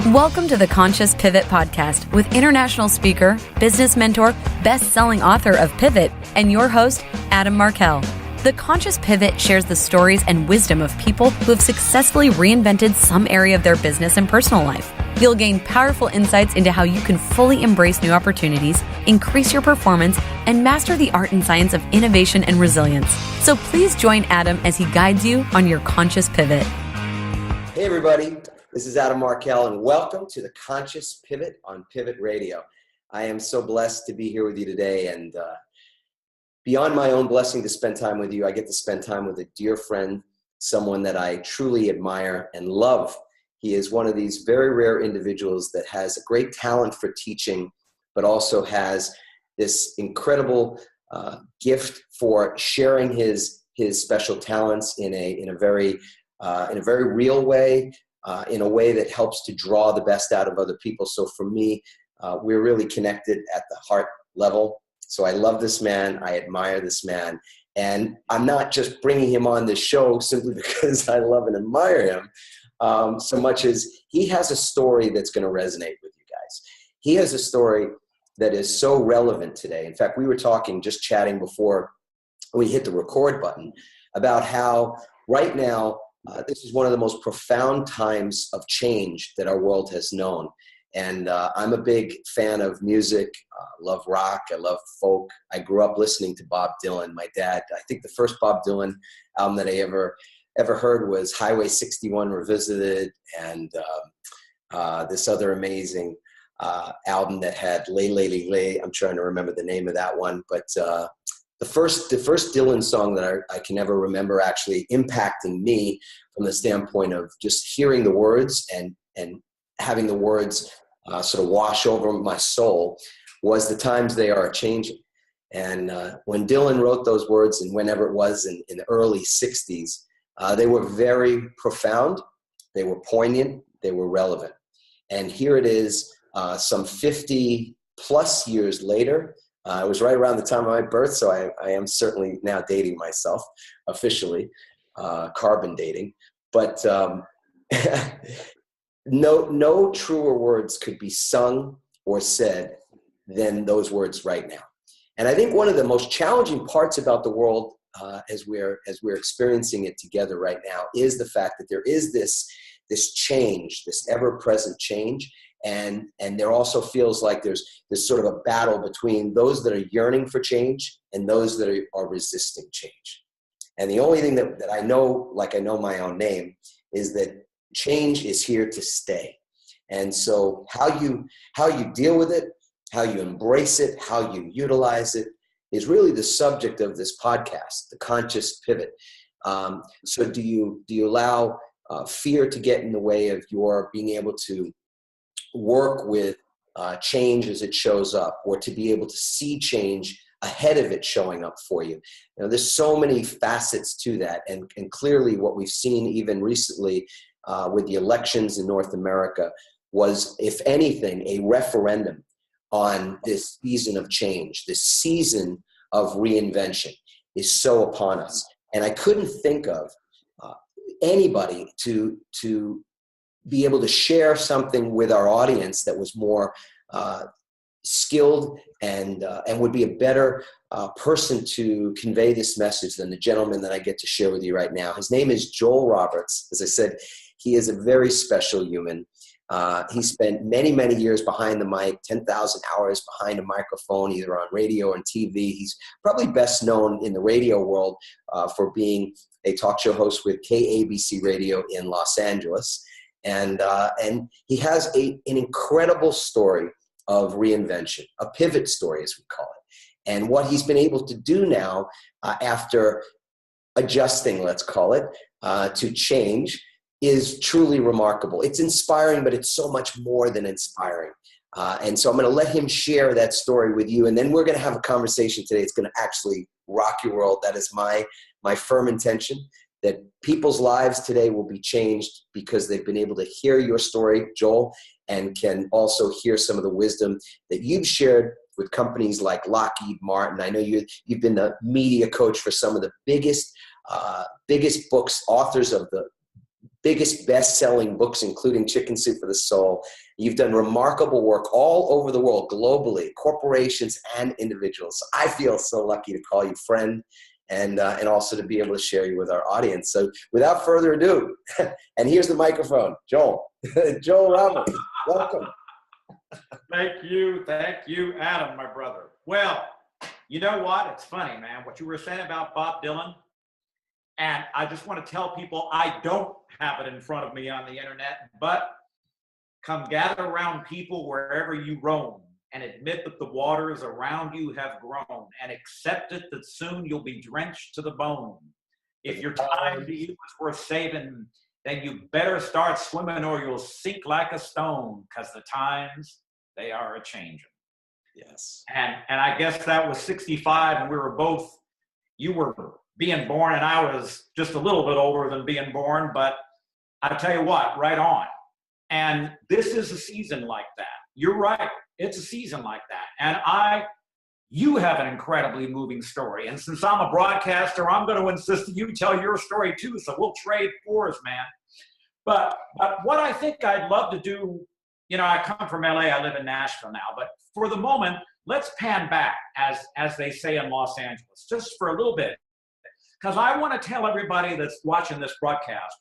Welcome to the Conscious Pivot Podcast with international speaker, business mentor, best-selling author of Pivot, and your host, Adam Markel. The Conscious Pivot shares the stories and wisdom of people who have successfully reinvented some area of their business and personal life. You'll gain powerful insights into how you can fully embrace new opportunities, increase your performance, and master the art and science of innovation and resilience. So please join Adam as he guides you on your conscious pivot. Hey everybody, this is Adam Markel and welcome to the Conscious Pivot on Pivot Radio. I am so blessed to be here with you today, and beyond my own blessing to spend time with you, I get to spend time with a dear friend, someone that I truly admire and love. He is one of these very rare individuals that has a great talent for teaching, but also has this incredible gift for sharing his special talents in a very real way, in a way that helps to draw the best out of other people. So for me, we're really connected at the heart level. So I love this man. I admire this man. And I'm not just bringing him on this show simply because I love and admire him, so much as he has a story that's going to resonate with you guys. He has a story that is so relevant today. In fact, we were just chatting before we hit the record button about how right now, this is one of the most profound times of change that our world has known. And I'm a big fan of music. I love rock. I love folk. I grew up listening to Bob Dylan. My dad, I think the first Bob Dylan album that I ever heard was Highway 61 Revisited, and this other amazing album that had Lay, Lay, Lay, Lay. I'm trying to remember the name of that one. But the first Dylan song that I can ever remember actually impacting me from the standpoint of just hearing the words and having the words sort of wash over my soul was The Times They Are Changing. And when Dylan wrote those words, and whenever it was in the early 60s, they were very profound, they were poignant, they were relevant. And here it is, some 50 plus years later. It was right around the time of my birth, so I am certainly now dating myself officially, carbon dating. But no truer words could be sung or said than those words right now. And I think one of the most challenging parts about the world as we're experiencing it together right now is the fact that there is this change, this ever-present change. And there also feels like there's this sort of a battle between those that are yearning for change and those that are resisting change. And the only thing that I know, like I know my own name, is that change is here to stay. And so how you deal with it, how you embrace it, how you utilize it is really the subject of this podcast, the Conscious Pivot. So do you allow fear to get in the way of your being able to work with change as it shows up, or to be able to see change ahead of it showing up for you? You know, there's so many facets to that, and clearly what we've seen even recently with the elections in North America was, if anything, a referendum on this season of change. This season of reinvention is so upon us, and I couldn't think of anybody to be able to share something with our audience that was more skilled and would be a better person to convey this message than the gentleman that I get to share with you right now. His name is Joel Roberts. As I said, he is a very special human. He spent many, many years behind the mic, 10,000 hours behind a microphone, either on radio or TV. He's probably best known in the radio world for being a talk show host with KABC Radio in Los Angeles. And he has an incredible story of reinvention, a pivot story, as we call it. And what he's been able to do now after adjusting, let's call it, to change is truly remarkable. It's inspiring, but it's so much more than inspiring. And so I'm going to let him share that story with you. And then we're going to have a conversation today. It's going to actually rock your world. That is my firm intention, that people's lives today will be changed because they've been able to hear your story, Joel, and can also hear some of the wisdom that you've shared with companies like Lockheed Martin. I know you've been the media coach for some of the biggest books, authors of the biggest best-selling books, including Chicken Soup for the Soul. You've done remarkable work all over the world, globally, corporations and individuals. So I feel so lucky to call you friend and also to be able to share you with our audience. So without further ado, and here's the microphone, Joel. Joel Roberts, welcome. Thank you, Adam, my brother. Well, you know what? It's funny, man, what you were saying about Bob Dylan. And I just want to tell people I don't have it in front of me on the internet, but come gather around people wherever you roam and admit that the waters around you have grown and accept it that soon you'll be drenched to the bone. If your time to you is worth saving, then you better start swimming or you'll sink like a stone, because the times, they are a-changing. Yes. And I guess that was 65, and we were both, you were being born and I was just a little bit older than being born, but I tell you what, right on. And this is a season like that. You're right. It's a season like that. And you have an incredibly moving story. And since I'm a broadcaster, I'm going to insist that you tell your story too. So we'll trade fours, man. But what I think I'd love to do, you know, I come from LA, I live in Nashville now, but for the moment, let's pan back, as they say in Los Angeles, just for a little bit. Because I want to tell everybody that's watching this broadcast,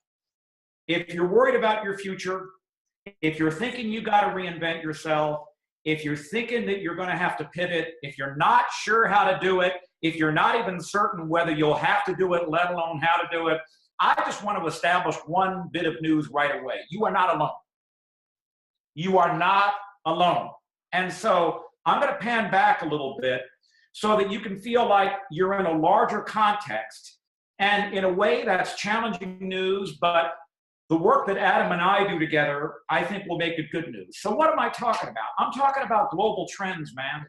if you're worried about your future, if you're thinking you got to reinvent yourself, if you're thinking that you're going to have to pivot, if you're not sure how to do it, if you're not even certain whether you'll have to do it, let alone how to do it, I just want to establish one bit of news right away. You are not alone. You are not alone. And so I'm going to pan back a little bit so that you can feel like you're in a larger context. And in a way, that's challenging news, but the work that Adam and I do together, I think will make it good news. So what am I talking about? I'm talking about global trends, man.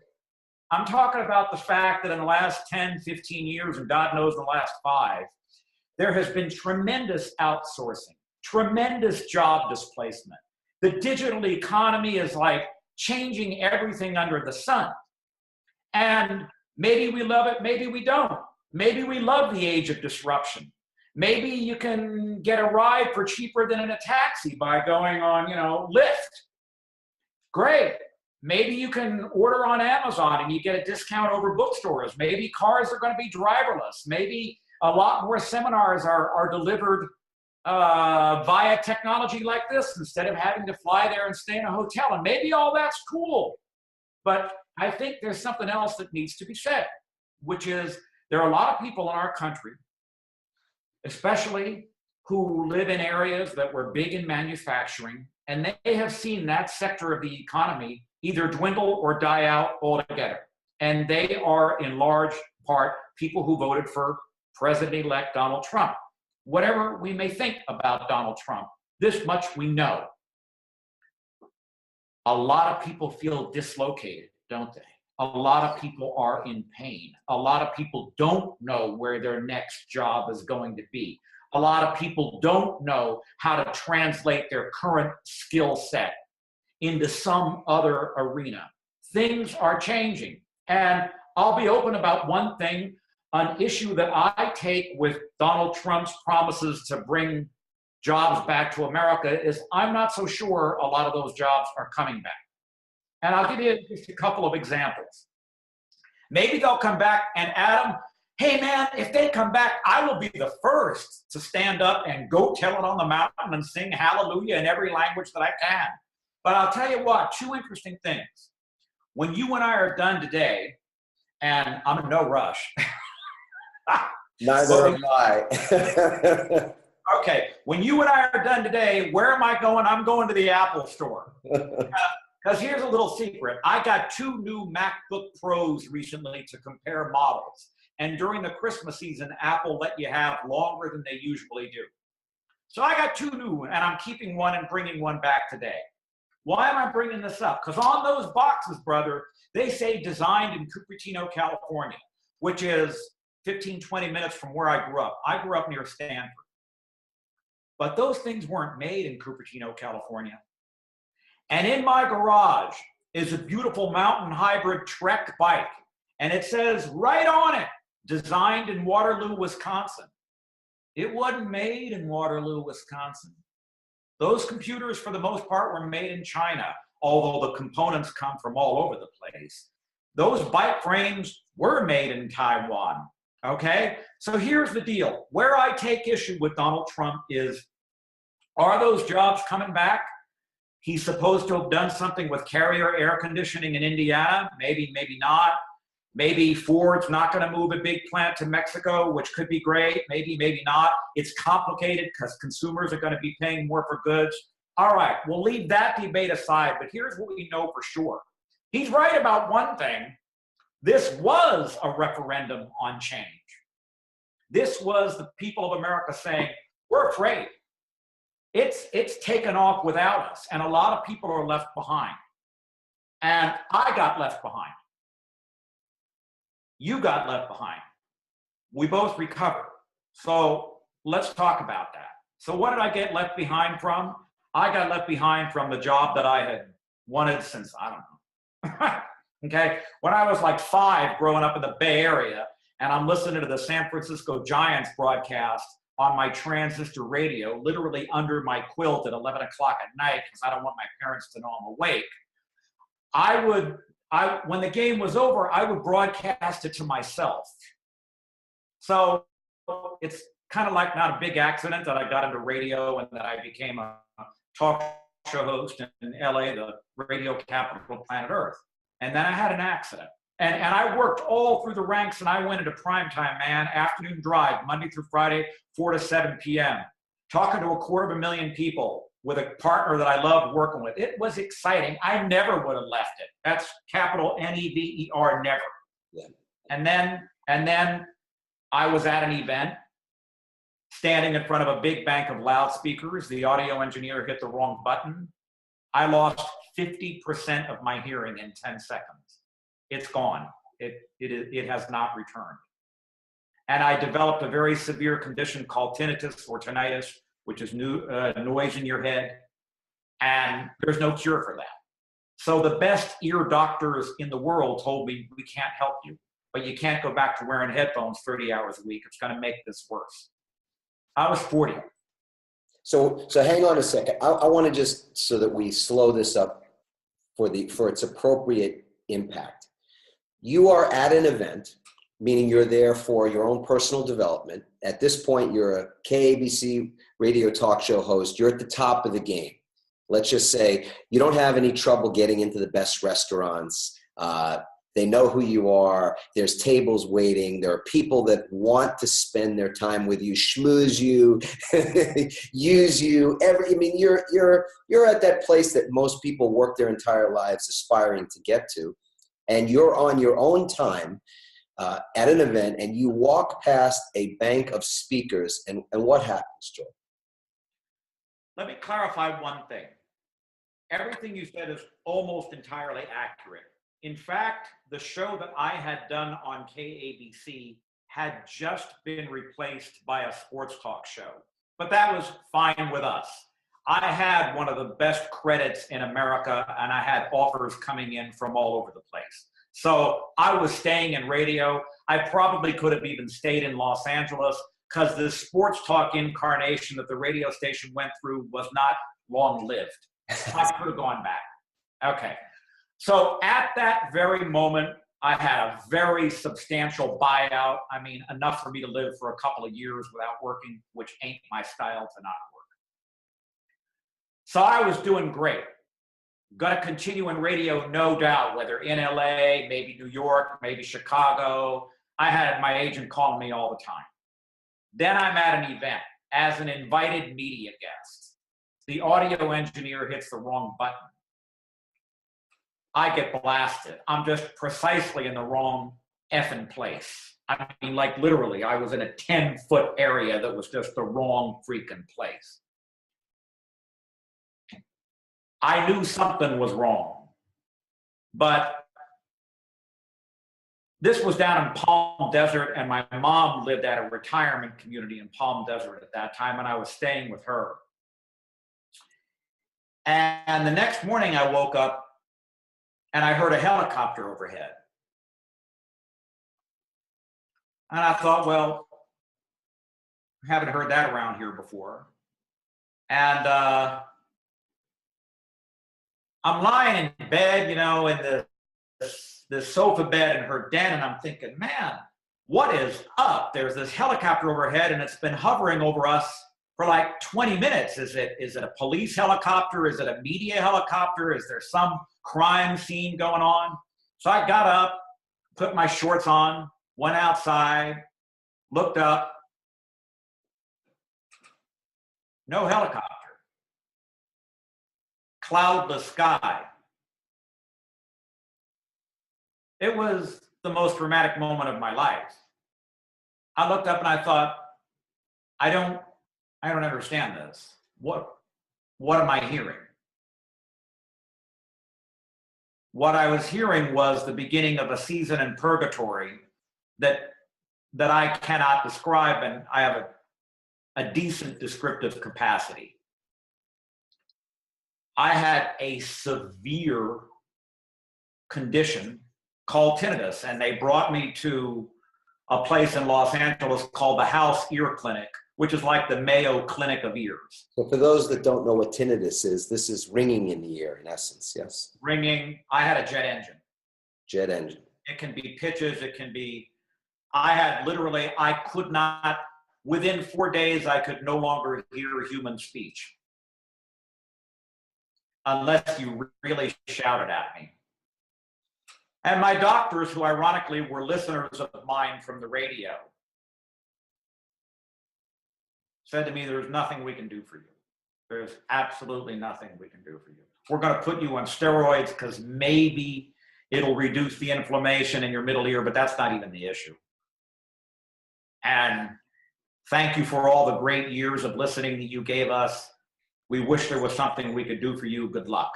I'm talking about the fact that in the last 10, 15 years, and God knows the last 5, there has been tremendous outsourcing, tremendous job displacement. The digital economy is like changing everything under the sun. And maybe we love it, maybe we don't. Maybe we love the age of disruption. Maybe you can get a ride for cheaper than in a taxi by going on, Lyft. Great. Maybe you can order on Amazon and you get a discount over bookstores. Maybe cars are going to be driverless. Maybe a lot more seminars are delivered via technology like this instead of having to fly there and stay in a hotel. And maybe all that's cool. But I think there's something else that needs to be said, which is there are a lot of people in our country, especially who live in areas that were big in manufacturing, and they have seen that sector of the economy either dwindle or die out altogether. And they are, in large part, people who voted for President-elect Donald Trump. Whatever we may think about Donald Trump, this much we know. A lot of people feel dislocated, don't they? A lot of people are in pain. A lot of people don't know where their next job is going to be. A lot of people don't know how to translate their current skill set into some other arena. Things are changing. And I'll be open about one thing, an issue that I take with Donald Trump's promises to bring jobs back to America is I'm not so sure a lot of those jobs are coming back. And I'll give you just a couple of examples. Maybe they'll come back, and Adam, hey man, if they come back, I will be the first to stand up and go tell it on the mountain and sing hallelujah in every language that I can. But I'll tell you what, 2 interesting things. When you and I are done today, and I'm in no rush. Neither am I. Okay, when you and I are done today, where am I going? I'm going to the Apple store. Because here's a little secret. I got 2 new MacBook Pros recently to compare models. And during the Christmas season, Apple let you have longer than they usually do. So I got 2 new, and I'm keeping one and bringing one back today. Why am I bringing this up? Because on those boxes, brother, they say designed in Cupertino, California, which is 15, 20 minutes from where I grew up. I grew up near Stanford. But those things weren't made in Cupertino, California. And in my garage is a beautiful mountain hybrid Trek bike. And it says right on it, designed in Waterloo, Wisconsin. It wasn't made in Waterloo, Wisconsin. Those computers, for the most part, were made in China, although the components come from all over the place. Those bike frames were made in Taiwan, okay? So here's the deal. Where I take issue with Donald Trump is, are those jobs coming back? He's supposed to have done something with Carrier air conditioning in Indiana. Maybe, maybe not. Maybe Ford's not going to move a big plant to Mexico, which could be great. Maybe, maybe not. It's complicated because consumers are going to be paying more for goods. All right, we'll leave that debate aside, but here's what we know for sure. He's right about one thing. This was a referendum on change. This was the people of America saying, we're afraid. It's taken off without us, and a lot of people are left behind. And I got left behind. You got left behind. We both recovered. So let's talk about that. So what did I get left behind from? I got left behind from the job that I had wanted since, I don't know. Okay, when I was like 5 growing up in the Bay Area, and I'm listening to the San Francisco Giants broadcast on my transistor radio, literally under my quilt at 11 o'clock at night, because I don't want my parents to know I'm awake, when the game was over, I would broadcast it to myself. So it's kind of like not a big accident that I got into radio and that I became a talk show host in LA, the radio capital of planet Earth. And then I had an accident. And I worked all through the ranks, and I went into primetime, man, afternoon drive, Monday through Friday, 4 to 7 p.m., talking to 250,000 people with a partner that I loved working with. It was exciting. I never would have left it. That's capital N-E-V-E-R, never. Yeah. And then I was at an event, standing in front of a big bank of loudspeakers. The audio engineer hit the wrong button. I lost 50% of my hearing in 10 seconds. It's gone. It has not returned. And I developed a very severe condition called tinnitus or tinnitus, which is noise in your head. And there's no cure for that. So the best ear doctors in the world told me, we can't help you, but you can't go back to wearing headphones 30 hours a week. It's going to make this worse. I was 40. So hang on a second. I want to just, so that we slow this up for its appropriate impact. You are at an event, meaning you're there for your own personal development. At this point, you're a KABC radio talk show host. You're at the top of the game. Let's just say you don't have any trouble getting into the best restaurants. They know who you are. There's tables waiting. There are people that want to spend their time with you, schmooze you, use you. You're at that place that most people work their entire lives aspiring to get to, and you're on your own time at an event, and you walk past a bank of speakers, and what happens, Joel? Let me clarify one thing. Everything you said is almost entirely accurate. In fact, the show that I had done on KABC had just been replaced by a sports talk show, but that was fine with us. I had one of the best credits in America, and I had offers coming in from all over the place. So I was staying in radio. I probably could have even stayed in Los Angeles, because the sports talk incarnation that the radio station went through was not long-lived. I could have gone back. Okay. So at that very moment, I had a very substantial buyout. I mean, enough for me to live for a couple of years without working, which ain't my style to not work. So I was doing great. Going to continue in radio, no doubt, whether in LA, maybe New York, maybe Chicago. I had my agent calling me all the time. Then I'm at an event as an invited media guest. The audio engineer hits the wrong button. I get blasted. I'm just precisely in the wrong effing place. I mean, like literally, I was in a 10-foot area that was just the wrong freaking place. I knew something was wrong, but this was down in Palm Desert, and my mom lived at a retirement community in Palm Desert at that time, and I was staying with her. And the next morning I woke up and I heard a helicopter overhead. And I thought, well, Haven't heard that around here before. And I'm lying in bed, you know, in the sofa bed in her den, and I'm thinking, man, what is up? There's this helicopter overhead, and it's been hovering over us for like 20 minutes. Is it a police helicopter? Is it a media helicopter? Is there some crime scene going on? So I got up, put my shorts on, went outside, looked up. No helicopter. Cloudless sky. It was the most dramatic moment of my life. I looked up and I thought, I don't understand this. What am I hearing? What I was hearing was the beginning of a season in purgatory that I cannot describe, and I have a decent descriptive capacity. I had a severe condition called tinnitus, and they brought me to a place in Los Angeles called the House Ear Clinic, which is like the Mayo Clinic of ears. So for those that don't know what tinnitus is, this is ringing in the ear, in essence, yes? Ringing. I had a jet engine. Jet engine. It can be pitches, it can be, I could not, within 4 days, I could no longer hear human speech. Unless you really shouted at me. And my doctors, who ironically were listeners of mine from the radio, said to me, there's nothing we can do for you. There's absolutely nothing we can do for you. We're going to put you on steroids because maybe it'll reduce the inflammation in your middle ear, but that's not even the issue. And thank you for all the great years of listening that you gave us. We wish there was something we could do for you. Good luck.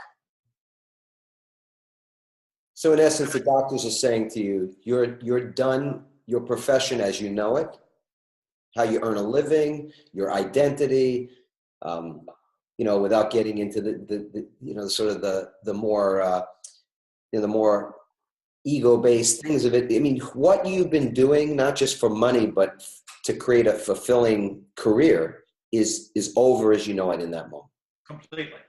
So in essence, the doctors are saying to you, you're done your profession as you know it, how you earn a living, your identity, without getting into the more ego-based things of it. I mean, what you've been doing, not just for money, but to create a fulfilling career is over as you know it in that moment. Completely.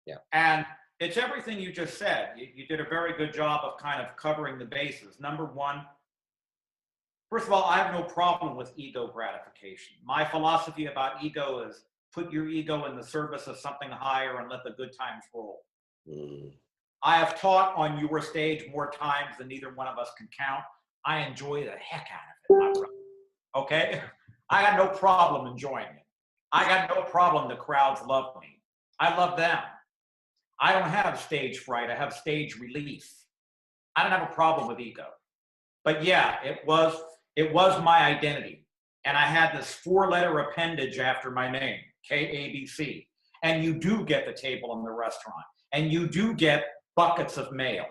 Yeah. And it's everything you just said. You did a very good job of kind of covering the bases. Number one, first of all, I have no problem with ego gratification. My philosophy about ego is put your ego in the service of something higher and let the good times roll. Mm. I have taught on your stage more times than either one of us can count. I enjoy the heck out of it, my brother. Okay? I got no problem enjoying it. I got no problem the crowds love me. I love them. I don't have stage fright. I have stage relief. I don't have a problem with ego. But yeah, it was my identity. And I had this 4-letter appendage after my name, KABC. And you do get the table in the restaurant. And you do get buckets of mail.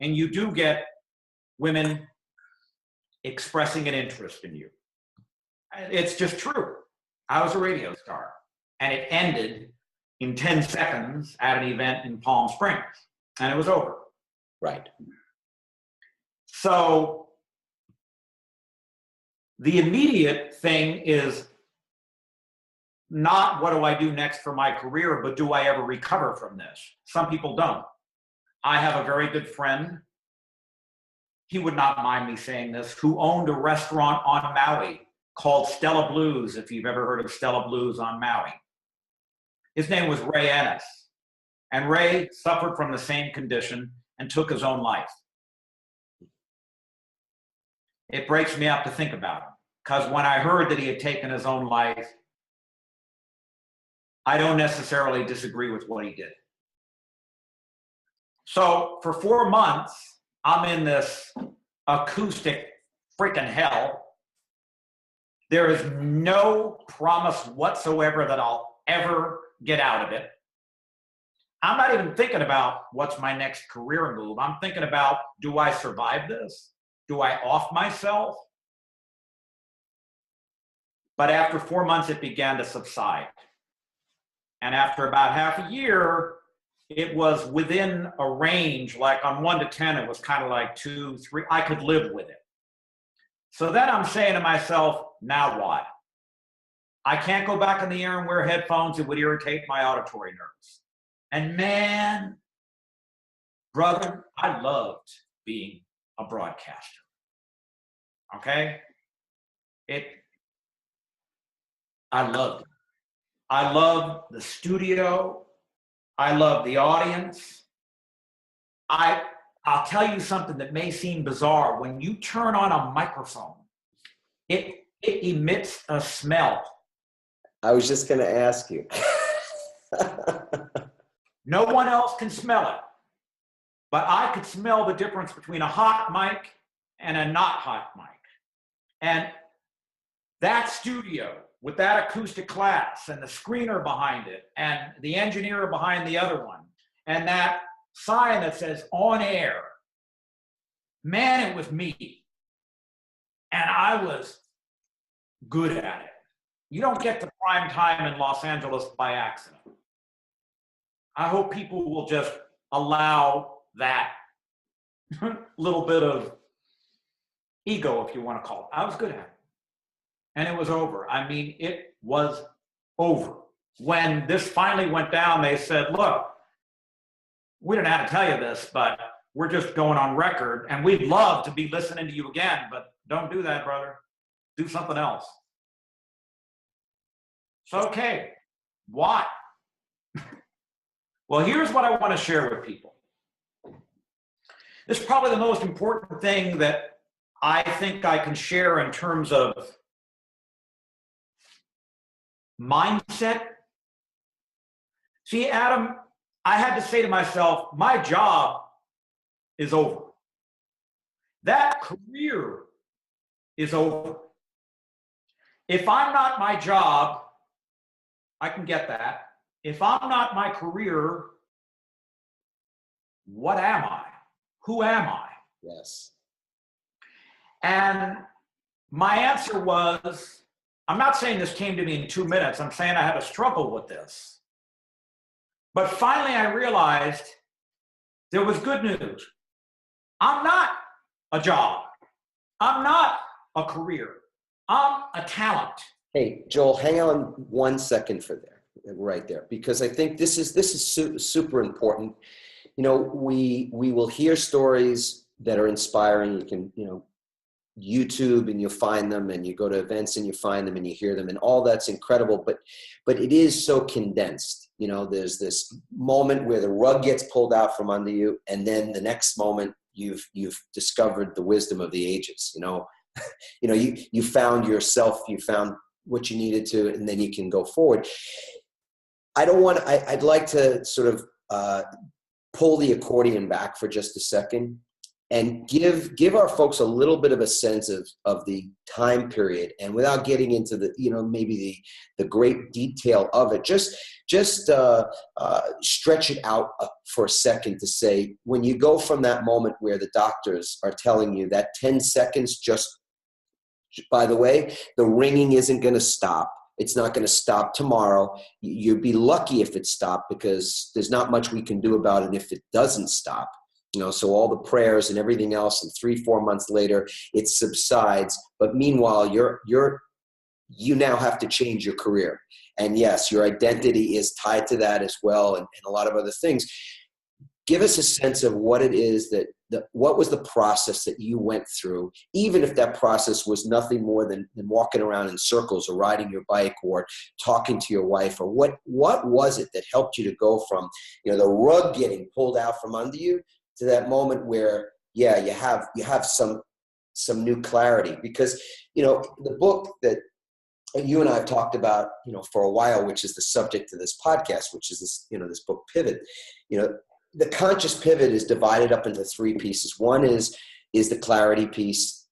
And you do get women expressing an interest in you. It's just true. I was a radio star. And it ended in 10 seconds at an event in Palm Springs. And it was over. Right. So the immediate thing is not what do I do next for my career, but do I ever recover from this? Some people don't. I have a very good friend, he would not mind me saying this, who owned a restaurant on Maui called Stella Blues, if you've ever heard of Stella Blues on Maui. His name was Ray Ennis. And Ray suffered from the same condition and took his own life. It breaks me up to think about him, because when I heard that he had taken his own life, I don't necessarily disagree with what he did. So for 4 months, I'm in this acoustic freaking hell. There is no promise whatsoever that I'll ever get out of it. I'm not even thinking about what's my next career move. I'm thinking about, do I survive this? Do I off myself? But after 4 months, it began to subside. And after about half a year, it was within a range, like on 1 to 10, it was kind of like 2, 3. I could live with it. So then I'm saying to myself, now what? I can't go back in the air and wear headphones. It would irritate my auditory nerves. And man, brother, I loved being a broadcaster. Okay? I loved it. I loved the studio. I loved the audience. I'll tell you something that may seem bizarre. When you turn on a microphone, it emits a smell. I was just going to ask you. No one else can smell it. But I could smell the difference between a hot mic and a not hot mic. And that studio with that acoustic class and the screener behind it and the engineer behind the other one and that sign that says on air, man, it was me. And I was good at it. You don't get to prime time in Los Angeles by accident. I hope people will just allow that little bit of ego, if you want to call it. I was good at it. And it was over. I mean, it was over. When this finally went down, they said, look, we didn't have to tell you this, but we're just going on record, and we'd love to be listening to you again, but don't do that, brother. Do something else. So, okay, why? Well, here's what I want to share with people. This is probably the most important thing that I think I can share in terms of mindset. See, Adam, I had to say to myself, my job is over. That career is over. If I'm not my job, I can get that. If I'm not my career, what am I? Who am I? Yes. And my answer was, I'm not saying this came to me in 2 minutes. I'm saying I had to struggle with this. But finally I realized there was good news. I'm not a job. I'm not a career. I'm a talent. Hey, Joel, hang on 1 second for there, right there, because I think this is super important. You know, we will hear stories that are inspiring. You can, YouTube and you'll find them, and you go to events and you find them and you hear them, and all that's incredible. But it is so condensed. You know, there's this moment where the rug gets pulled out from under you, and then the next moment you've discovered the wisdom of the ages. You found yourself, you found what you needed to, and then you can go forward. I'd like to sort of pull the accordion back for just a second and give our folks a little bit of a sense of the time period, and without getting into the, maybe the great detail of it, just stretch it out for a second to say, when you go from that moment where the doctors are telling you that 10 seconds, by the way, the ringing isn't going to stop. It's not going to stop tomorrow. You'd be lucky if it stopped, because there's not much we can do about it if it doesn't stop. So all the prayers and everything else, and 3-4 months later, it subsides. But meanwhile, you now have to change your career. And yes, your identity is tied to that as well, and a lot of other things. Give us a sense of what it is what was the process that you went through, even if that process was nothing more than walking around in circles or riding your bike or talking to your wife, or what was it that helped you to go from, the rug getting pulled out from under you to that moment where, you have some new clarity? Because, the book that you and I have talked about, for a while, which is the subject of this podcast, which is this book, Pivot, the conscious pivot is divided up into 3 pieces. One is the clarity piece,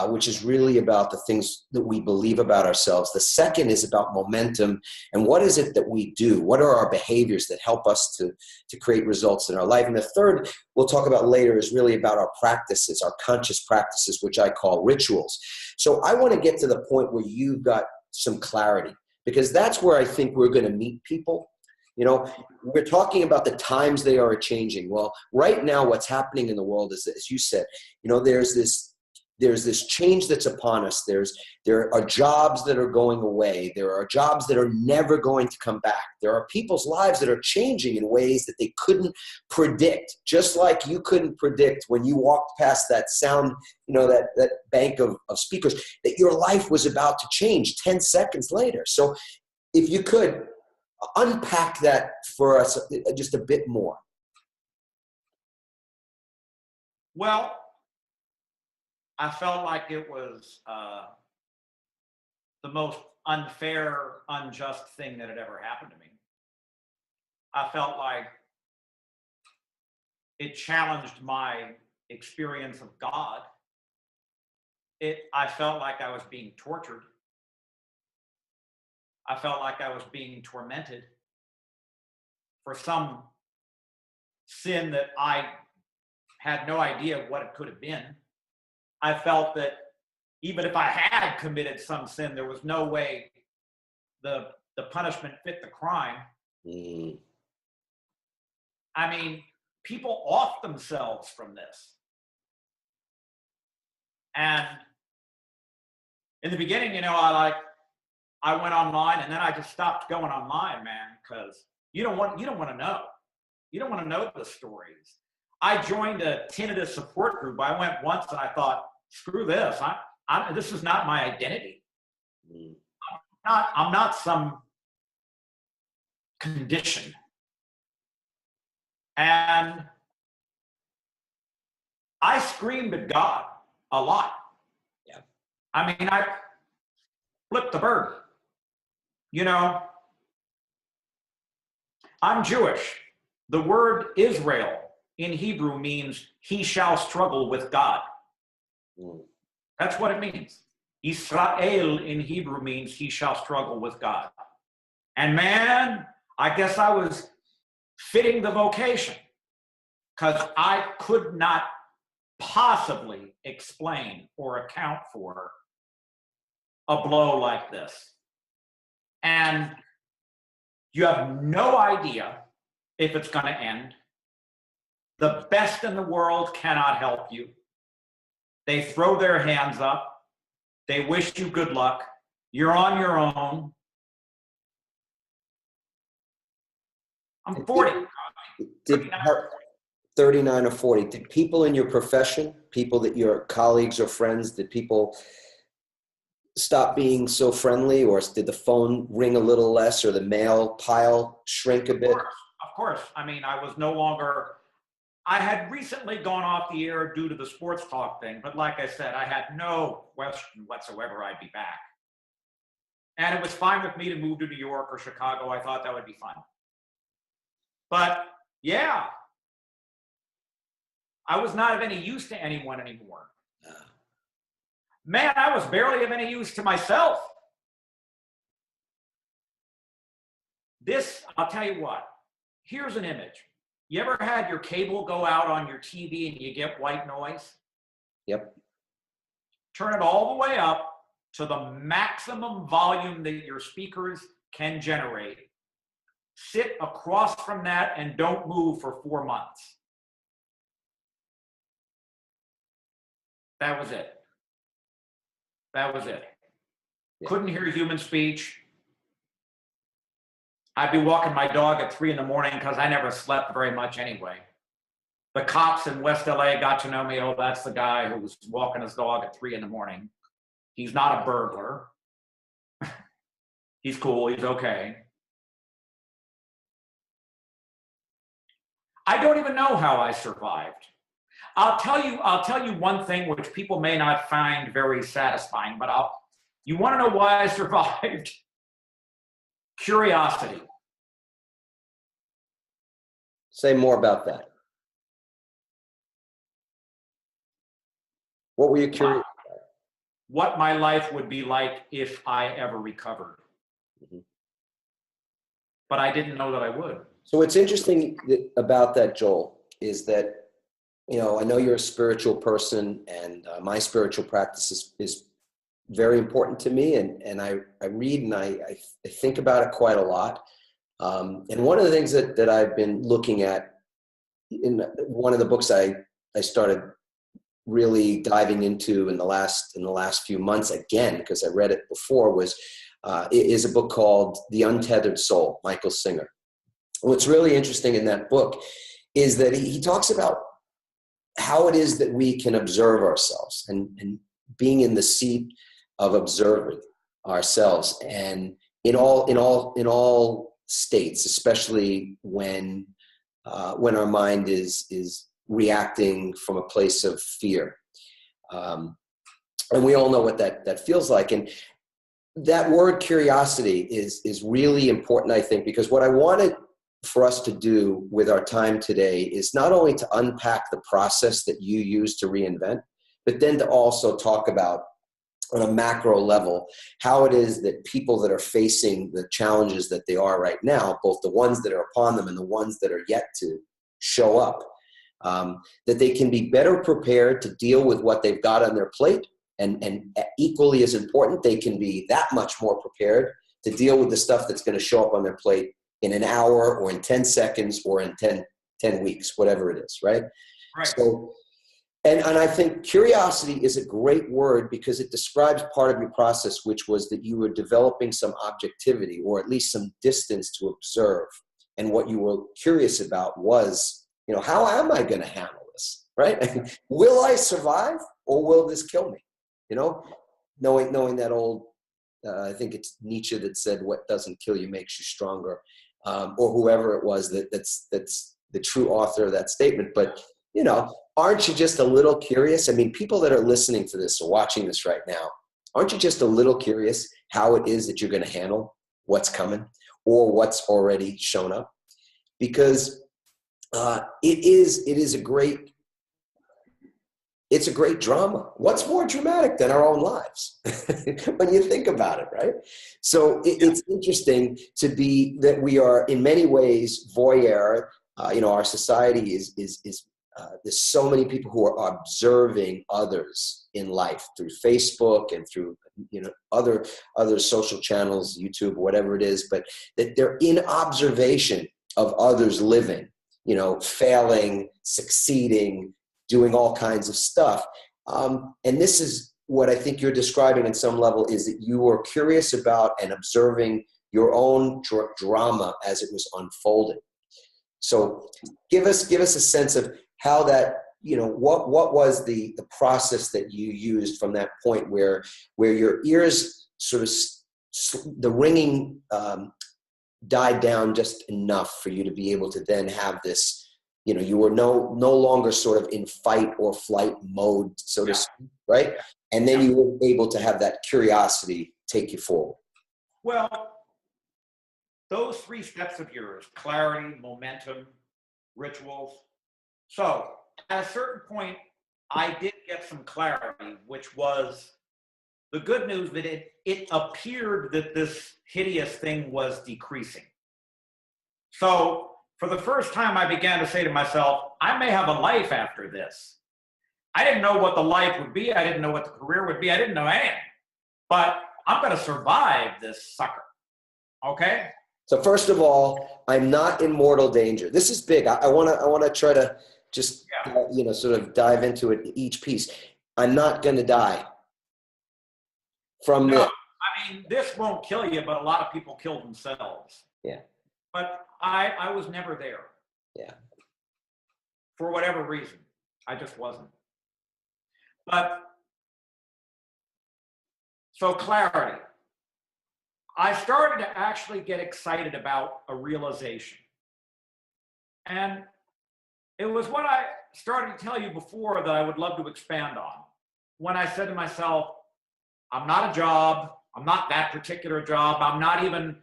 which is really about the things that we believe about ourselves. The second is about momentum, and what is it that we do? What are our behaviors that help us to create results in our life? And the third, we'll talk about later, is really about our practices, our conscious practices, which I call rituals. So I want to get to the point where you've got some clarity, because that's where I think we're going to meet people. We're talking about the times they are changing. Well, right now, what's happening in the world is, as you said, there's there's this change that's upon us. There are jobs that are going away. There are jobs that are never going to come back. There are people's lives that are changing in ways that they couldn't predict, just like you couldn't predict when you walked past that sound, that bank of speakers, that your life was about to change 10 seconds later. So if you could unpack that for us just a bit more. Well, I felt like it was the most unfair, unjust thing that had ever happened to me. I felt like it challenged my experience of God. I felt like I was being tortured. I felt like I was being tormented for some sin that I had no idea what it could have been. I felt that even if I had committed some sin, there was no way the punishment fit the crime. I mean, people off themselves from this. And in the beginning, I went online, and then I just stopped going online, man, because you don't want to know. You don't want to know the stories. I joined a tinnitus support group. I went once and I thought, screw this. This is not my identity. I'm not some condition. And I screamed at God a lot. Yeah. I mean, I flipped the bird. I'm Jewish. The word Israel in Hebrew means he shall struggle with God. That's what it means. Israel in Hebrew means he shall struggle with God. And man, I guess I was fitting the vocation, because I could not possibly explain or account for a blow like this. And you have no idea if it's going to end. The best in the world cannot help you. They throw their hands up. They wish you good luck. You're on your own. I'm 40. 39 or 40. Did people in your profession, people that your colleagues or friends, did people stop being so friendly, or did the phone ring a little less, or the mail pile shrink a bit? Of course. I mean, I was no longer... I had recently gone off the air due to the sports talk thing, but like I said, I had no question whatsoever I'd be back. And it was fine with me to move to New York or Chicago. I thought that would be fun. But yeah, I was not of any use to anyone anymore. Man, I was barely of any use to myself. This, I'll tell you what, here's an image. You ever had your cable go out on your TV and you get white noise? Yep. Turn it all the way up to the maximum volume that your speakers can generate. Sit across from that and don't move for 4 months. That was it. That was it. Yeah. Couldn't hear human speech. I'd be walking my dog at 3 a.m. because I never slept very much anyway. The cops in West LA got to know me. Oh, that's the guy who was walking his dog at 3 a.m. He's not a burglar. He's cool. He's okay. I don't even know how I survived. I'll tell you one thing which people may not find very satisfying, but you want to know why I survived? Curiosity. Say more about that. What were you curious about? What my life would be like if I ever recovered. Mm-hmm. But I didn't know that I would. So what's interesting about that, Joel, is that, I know you're a spiritual person, and my spiritual practice is very important to me. And I read and I think about it quite a lot. And one of the things that I've been looking at in one of the books I started really diving into in the last few months again, because I read it before, is a book called The Untethered Soul, Michael Singer. What's really interesting in that book is that he talks about how it is that we can observe ourselves and being in the seat of observing ourselves, and in all states, especially when our mind is reacting from a place of fear. And we all know what that feels like. And that word curiosity is really important, I think, because what I wanted for us to do with our time today is not only to unpack the process that you use to reinvent, but then to also talk about, on a macro level, how it is that people that are facing the challenges that they are right now, both the ones that are upon them and the ones that are yet to show up, that they can be better prepared to deal with what they've got on their plate. And equally as important, they can be that much more prepared to deal with the stuff that's going to show up on their plate in an hour or in 10 seconds or in 10 weeks, whatever it is, right? Right. So, and I think curiosity is a great word because it describes part of your process, which was that you were developing some objectivity or at least some distance to observe. And what you were curious about was, how am I going to handle this, right? Will I survive or will this kill me? Knowing that old, I think it's Nietzsche that said, what doesn't kill you makes you stronger, or whoever it was that's the true author of that statement. But, aren't you just a little curious? I mean, people that are listening to this or watching this right now, aren't you just a little curious how it is that you're going to handle what's coming or what's already shown up? Because it's a great drama. What's more dramatic than our own lives when you think about it, right? So it's interesting to be that we are in many ways voyeur. Our society is there's so many people who are observing others in life through Facebook and through other social channels, YouTube, whatever it is, but that they're in observation of others living, failing, succeeding, doing all kinds of stuff. And this is what I think you're describing in some level, is that you were curious about and observing your own drama as it was unfolding. So give us a sense of how that, what was the process that you used from that point where your ears sort of, the ringing died down just enough for you to be able to then have this, you were no longer sort of in fight or flight mode, so to speak, right? And then you were able to have that curiosity take you forward. Well, those 3 steps of yours, clarity, momentum, rituals. So at a certain point, I did get some clarity, which was the good news that it appeared that this hideous thing was decreasing. So for the first time, I began to say to myself, I may have a life after this. I didn't know what the life would be. I didn't know what the career would be. I didn't know anything. But I'm going to survive this sucker. Okay? So first of all, I'm not in mortal danger. This is big. I want to try to just sort of dive into it each piece. I'm not going to die from this. I mean, this won't kill you, but a lot of people kill themselves. Yeah. But I was never there. Yeah. For whatever reason, I just wasn't. But so clarity. I started to actually get excited about a realization. And it was what I started to tell you before that I would love to expand on. When I said to myself, I'm not a job, I'm not that particular job, I'm not even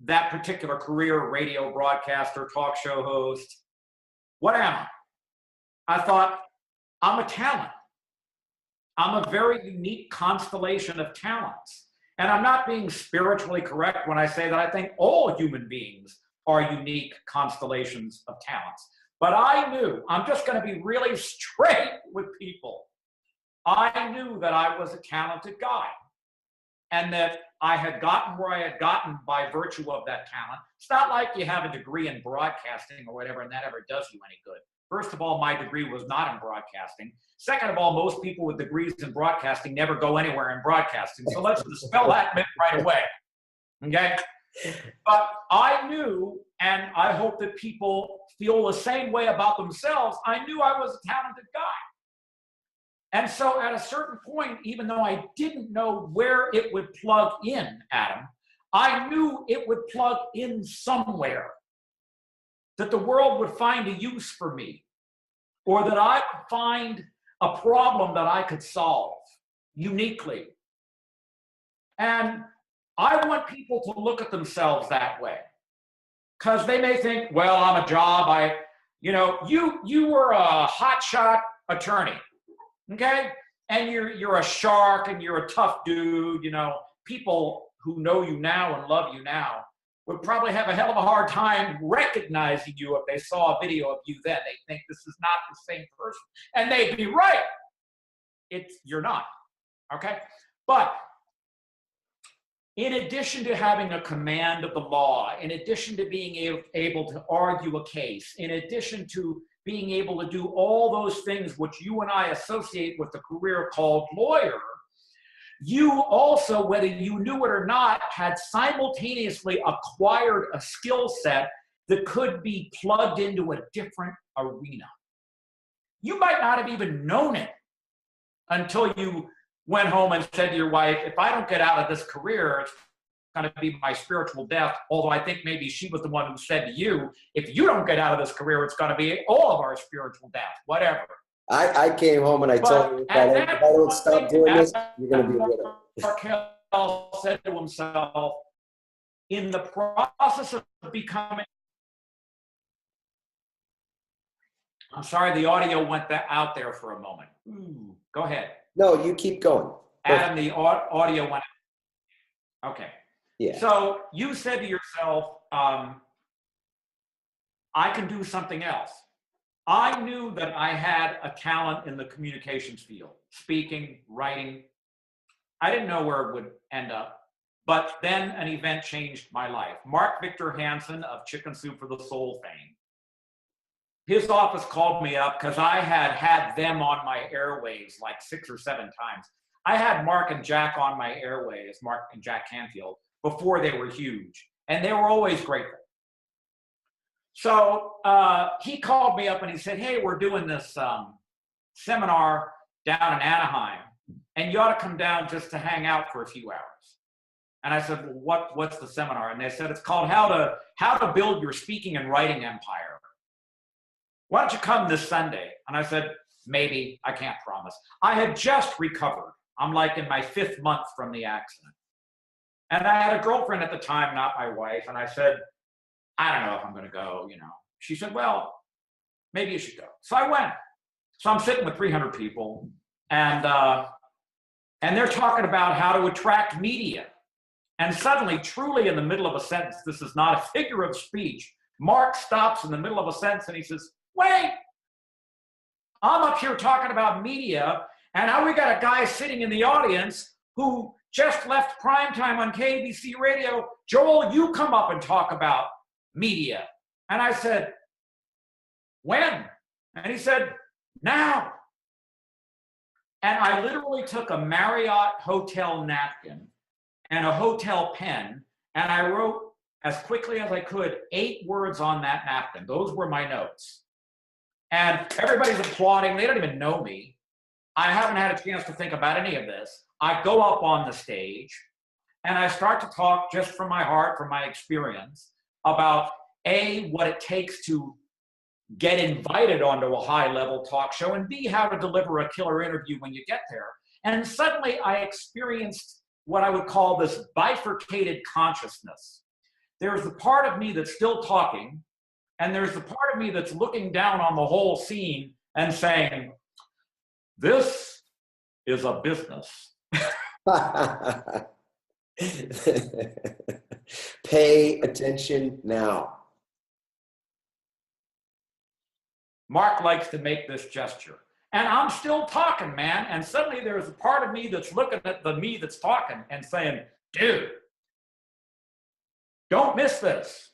that particular career, radio broadcaster, talk show host. What am I? I thought, I'm a talent. I'm a very unique constellation of talents. And I'm not being spiritually correct when I say that I think all human beings are unique constellations of talents. But I knew, I'm just going to be really straight with people. I knew that I was a talented guy and that I had gotten where I had gotten by virtue of that talent. It's not like you have a degree in broadcasting or whatever and that ever does you any good. First of all, my degree was not in broadcasting. Second of all, most people with degrees in broadcasting never go anywhere in broadcasting. So let's dispel that myth right away. Okay? But I knew, and I hope that people feel the same way about themselves, I knew I was a talented guy. And so at a certain point, even though I didn't know where it would plug in, Adam, I knew it would plug in somewhere, that the world would find a use for me, or that I would find a problem that I could solve uniquely. And I want people to look at themselves that way, because they may think, well, I'm a job. You were a hotshot attorney, okay? And you're a shark and you're a tough dude. People who know you now and love you now would probably have a hell of a hard time recognizing you if they saw a video of you then. They think this is not the same person. And they'd be right. You're not, okay? But in addition to having a command of the law, in addition to being able to argue a case, in addition to being able to do all those things which you and I associate with the career called lawyer, you also, whether you knew it or not, had simultaneously acquired a skill set that could be plugged into a different arena. You might not have even known it until you went home and said to your wife, if I don't get out of this career, it's going to be my spiritual death. Although I think maybe she was the one who said to you, if you don't get out of this career, it's going to be all of our spiritual death, whatever. I came home and I told her, if I don't stop doing this, you're going to be a widow. Markel said to himself, in the process of becoming, I'm sorry, the audio went out there for a moment. Go ahead. No, you keep going. Adam, the audio went out. Okay. Yeah. So you said to yourself, I can do something else. I knew that I had a talent in the communications field, speaking, writing. I didn't know where it would end up, but then an event changed my life. Mark Victor Hansen of Chicken Soup for the Soul fame. His office called me up because I had them on my airwaves like 6 or 7 times. I had Mark and Jack on my airwaves, Mark and Jack Canfield, before they were huge, and they were always grateful. So he called me up and he said, hey, we're doing this seminar down in Anaheim, and you ought to come down just to hang out for a few hours. And I said, well, what's the seminar? And they said, it's called How to Build Your Speaking and Writing Empire. Why don't you come this Sunday? And I said, maybe, I can't promise. I had just recovered. I'm like in my 5th month from the accident. And I had a girlfriend at the time, not my wife. And I said, I don't know if I'm going to go, She said, well, maybe you should go. So I went. So I'm sitting with 300 people, and they're talking about how to attract media. And suddenly, truly in the middle of a sentence, this is not a figure of speech, Mark stops in the middle of a sentence and he says, wait, I'm up here talking about media, and now we got a guy sitting in the audience who just left primetime on KABC radio. Joel, you come up and talk about media. And I said, when? And he said, now. And I literally took a Marriott hotel napkin and a hotel pen, and I wrote as quickly as I could 8 words on that napkin. Those were my notes. And everybody's applauding. They don't even know me. I haven't had a chance to think about any of this. I go up on the stage and I start to talk just from my heart, from my experience, about A, what it takes to get invited onto a high-level talk show, and B, how to deliver a killer interview when you get there. And suddenly I experienced what I would call this bifurcated consciousness. There's the part of me that's still talking, and there's the part of me that's looking down on the whole scene and saying, this is a business. Pay attention now. Mark likes to make this gesture. And I'm still talking, man. And suddenly there's a part of me that's looking at the me that's talking and saying, dude, don't miss this.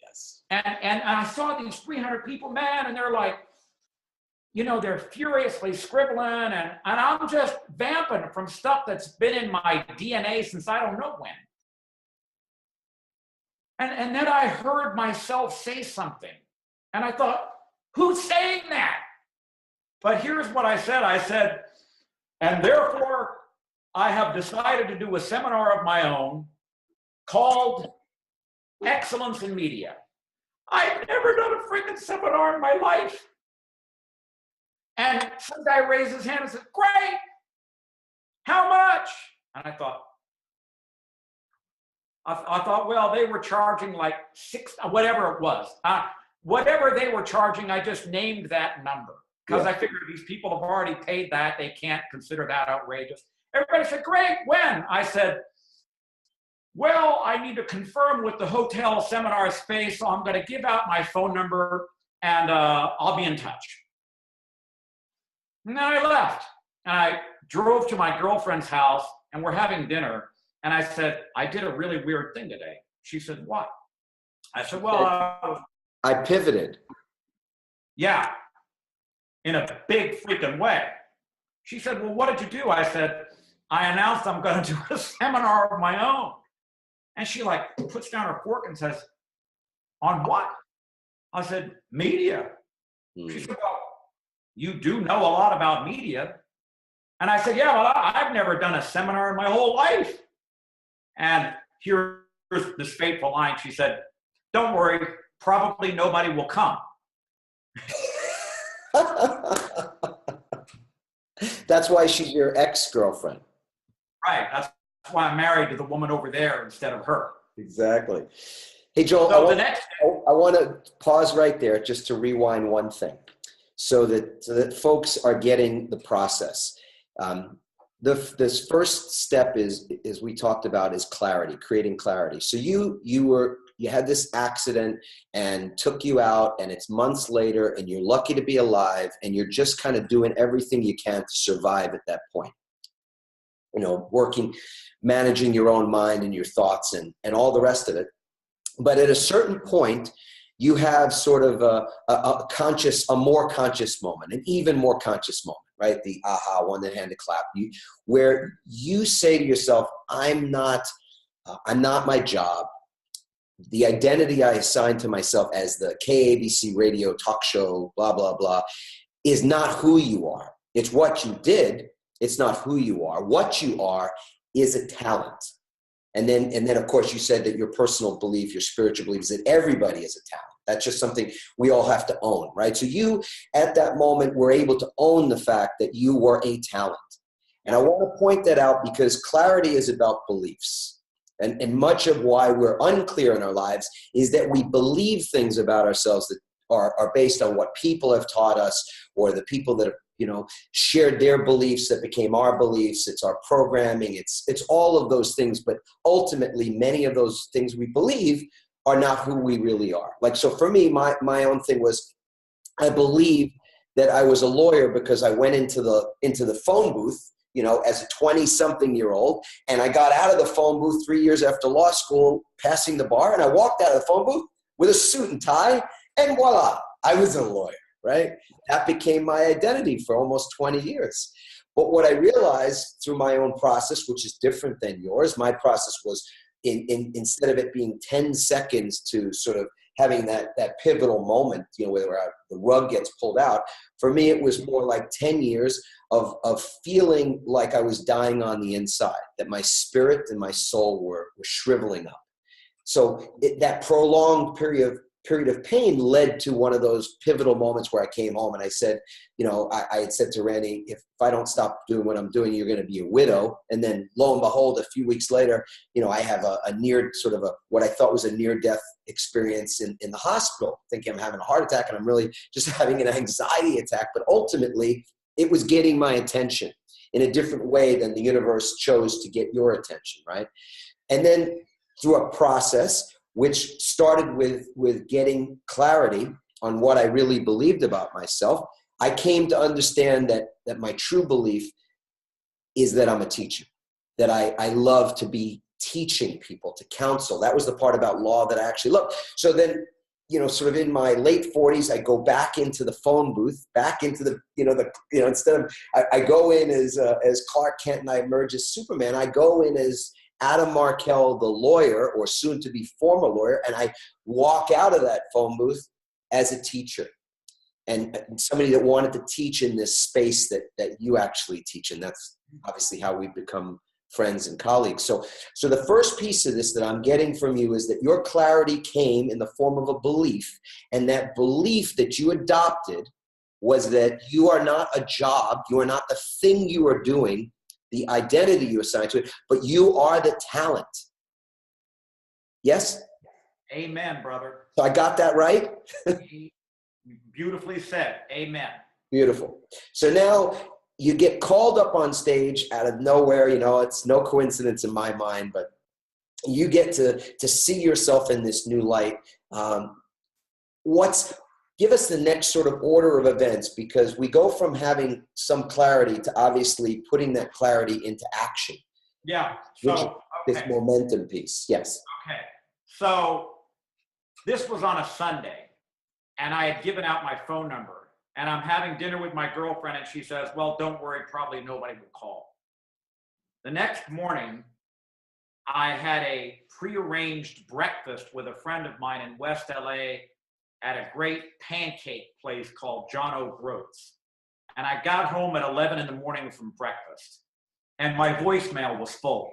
Yes. And I saw these 300 people, man, and they're like, you know, they're furiously scribbling, and I'm just vamping from stuff that's been in my DNA since I don't know when. And then I heard myself say something, and I thought, who's saying that? But here's what I said. I said, and therefore, I have decided to do a seminar of my own called Excellence in Media. I've never done a freaking seminar in my life. And some guy raised his hand and said, great, how much? And I thought, well, they were charging like whatever it was. Whatever they were charging, I just named that number. Because I figured these people have already paid that. They can't consider that outrageous. Everybody said, great, when? I said, well, I need to confirm with the hotel seminar space, so I'm going to give out my phone number, and I'll be in touch. And then I left. And I drove to my girlfriend's house, and we're having dinner. And I said, I did a really weird thing today. She said, what? I said, well, I pivoted. Yeah, in a big freaking way. She said, well, what did you do? I said, I announced I'm going to do a seminar of my own. And she like puts down her fork and says, on what? I said, media. She said, well, you do know a lot about media. And I said, yeah, well, I've never done a seminar in my whole life. And here's this fateful line. She said, don't worry, probably nobody will come. That's why she's your ex-girlfriend. Right. That's why I'm married to the woman over there instead of her. Exactly. Hey, Joel, So I want to pause right there just to rewind one thing so that folks are getting the process. This first step is we talked about is clarity, creating clarity. So you had this accident and took you out, and it's months later, and you're lucky to be alive, and you're just kind of doing everything you can to survive at that point. You know, working, managing your own mind and your thoughts and all the rest of it. But at a certain point, you have sort of a more conscious moment, an even more conscious moment, right? The aha, one-handed clap, where you say to yourself, I'm not my job. The identity I assigned to myself as the KABC radio talk show, blah, blah, blah, is not who you are. It's what you did. It's not who you are. What you are is a talent. And then, of course, you said that your personal belief, your spiritual belief is that everybody is a talent. That's just something we all have to own, right? So you, at that moment, were able to own the fact that you were a talent. And I want to point that out because clarity is about beliefs. And much of why we're unclear in our lives is that we believe things about ourselves that are based on what people have taught us, or the people that have, shared their beliefs that became our beliefs. It's our programming. It's all of those things. But ultimately, many of those things we believe are not who we really are. Like, so for me, my own thing was, I believe that I was a lawyer because I went into the phone booth, as a 20-something-year-old, and I got out of the phone booth 3 years after law school, passing the bar, and I walked out of the phone booth with a suit and tie, and voila, I was a lawyer, right? That became my identity for almost 20 years. But what I realized through my own process, which is different than yours, my process was instead of it being 10 seconds to sort of having that pivotal moment, where the rug gets pulled out. For me, it was more like 10 years of feeling like I was dying on the inside, that my spirit and my soul were shriveling up. So that prolonged period of pain led to one of those pivotal moments where I came home and I said, I had said to Randy, if I don't stop doing what I'm doing, you're going to be a widow. And then lo and behold, a few weeks later, I have what I thought was a near-death experience in the hospital, thinking I'm having a heart attack and I'm really just having an anxiety attack. But ultimately, it was getting my attention in a different way than the universe chose to get your attention, right? And then through a process, which started with getting clarity on what I really believed about myself, I came to understand that my true belief is that I'm a teacher, that I love to be teaching people, to counsel. That was the part about law that I actually loved. So then, sort of in my late 40s, I go back into the phone booth, back into the, instead of, I go in as Clark Kent and I emerge as Superman, I go in as Adam Markel, the lawyer, or soon to be former lawyer, and I walk out of that phone booth as a teacher and somebody that wanted to teach in this space that you actually teach. And that's obviously how we've become friends and colleagues. So the first piece of this that I'm getting from you is that your clarity came in the form of a belief, and that belief that you adopted was that you are not a job, you are not the thing you are doing, the identity you assigned to it, but you are the talent. Yes? Amen, brother. So I got that right? Beautifully said. Amen. Beautiful. So now you get called up on stage out of nowhere. It's no coincidence in my mind, but you get to see yourself in this new light. Give us the next sort of order of events, because we go from having some clarity to obviously putting that clarity into action. Yeah. This momentum piece. Yes. Okay. So this was on a Sunday, and I had given out my phone number. And I'm having dinner with my girlfriend, and she says, well, don't worry, probably nobody will call. The next morning, I had a prearranged breakfast with a friend of mine in West LA at a great pancake place called John O'Groats. And I got home at 11 in the morning from breakfast, and my voicemail was full.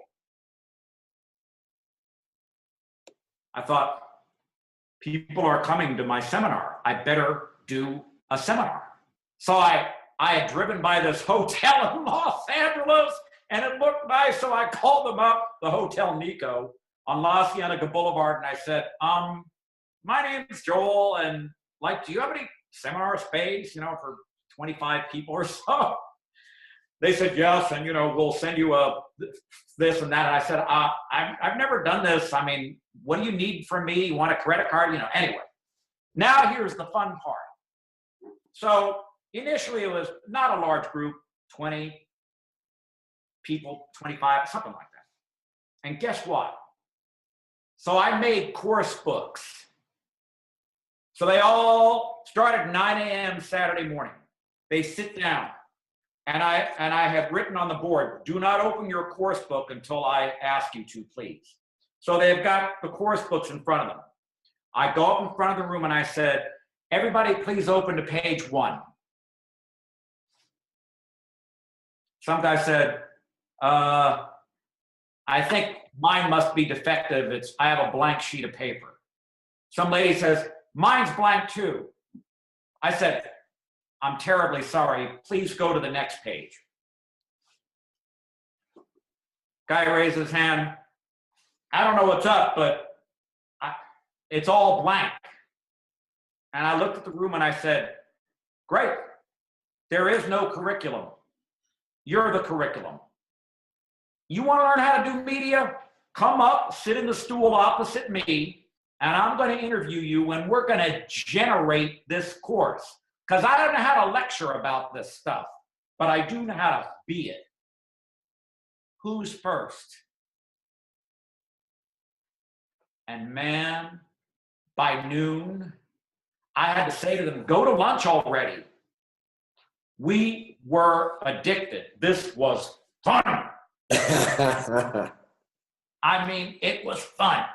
I thought, people are coming to my seminar. I better do a seminar. So I had driven by this hotel in Los Angeles, and it looked nice, so I called them up, the Hotel Nico on La Cienega Boulevard, and I said, my name's Joel, and do you have any seminar space, for 25 people or so? They said, yes, and, we'll send you this and that. And I said, I've never done this. I mean, what do you need from me? You want a credit card? Anyway. Now here's the fun part. So initially it was not a large group, 20 people, 25, something like that. And guess what? So I made course books. So they all start at 9 a.m. Saturday morning. They sit down, and I had written on the board, do not open your course book until I ask you to, please. So they've got the course books in front of them. I go up in front of the room and I said, everybody please open to page 1. Some guy said, I think mine must be defective. I have a blank sheet of paper. Some lady says, mine's blank too. I said, I'm terribly sorry. Please go to the next page. Guy raised his hand. I don't know what's up, but it's all blank. And I looked at the room and I said, great. There is no curriculum. You're the curriculum. You want to learn how to do media? Come up, sit in the stool opposite me, and I'm going to interview you, and we're going to generate this course. Because I don't know how to lecture about this stuff, but I do know how to be it. Who's first? And man, by noon, I had to say to them, go to lunch already. We were addicted. This was fun. I mean, it was fun.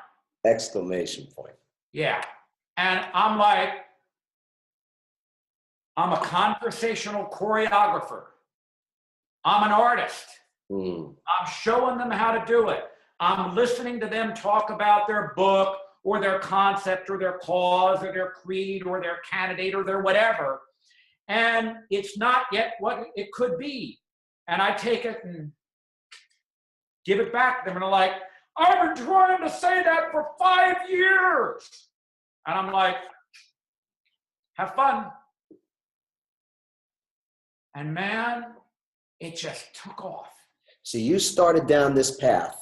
Exclamation point. Yeah. And I'm like, I'm a conversational choreographer. I'm an artist. I'm showing them how to do it. I'm listening to them talk about their book or their concept or their cause or their creed or their candidate or their whatever. And it's not yet what it could be. And I take it and give it back to them. And they're like, I've been trying to say that for 5 years. And I'm like, have fun. And man, it just took off. So you started down this path.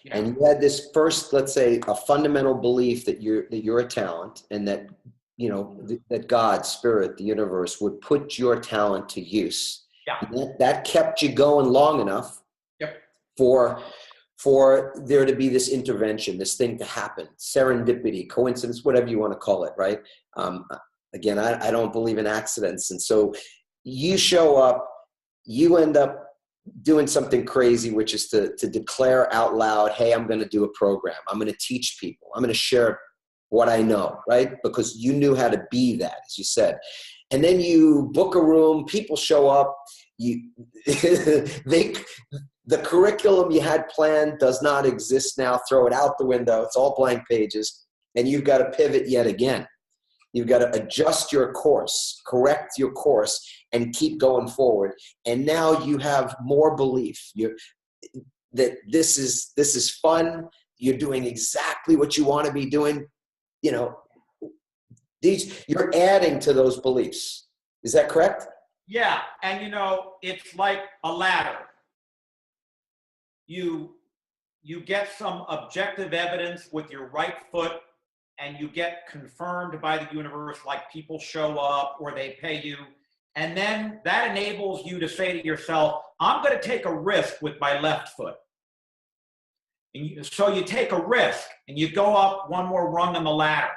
Yeah. And you had this first, let's say, a fundamental belief that you're a talent, and that, you know, that God, Spirit, the universe would put your talent to use. Yeah. And that kept you going long enough. Yep. For for there to be this intervention, this thing to happen, serendipity, coincidence, whatever you want to call it, right? Again, I don't believe in accidents. And so you show up, you end up doing something crazy, which is to declare out loud, hey, I'm going to do a program. I'm going to teach people. I'm going to share what I know, right? Because you knew how to be that, as you said. And then you book a room, people show up, the curriculum you had planned does not exist now. Throw it out the window. It's all blank pages. And you've got to pivot yet again. You've got to adjust your course, correct your course, and keep going forward. And now you have more belief that this is fun. You're doing exactly what you want to be doing. You know, you're adding to those beliefs. Is that correct? Yeah. And you know, it's like a ladder. You get some objective evidence with your right foot, and you get confirmed by the universe, like people show up or they pay you. And then that enables you to say to yourself, I'm going to take a risk with my left foot. And so you take a risk and you go up one more rung on the ladder.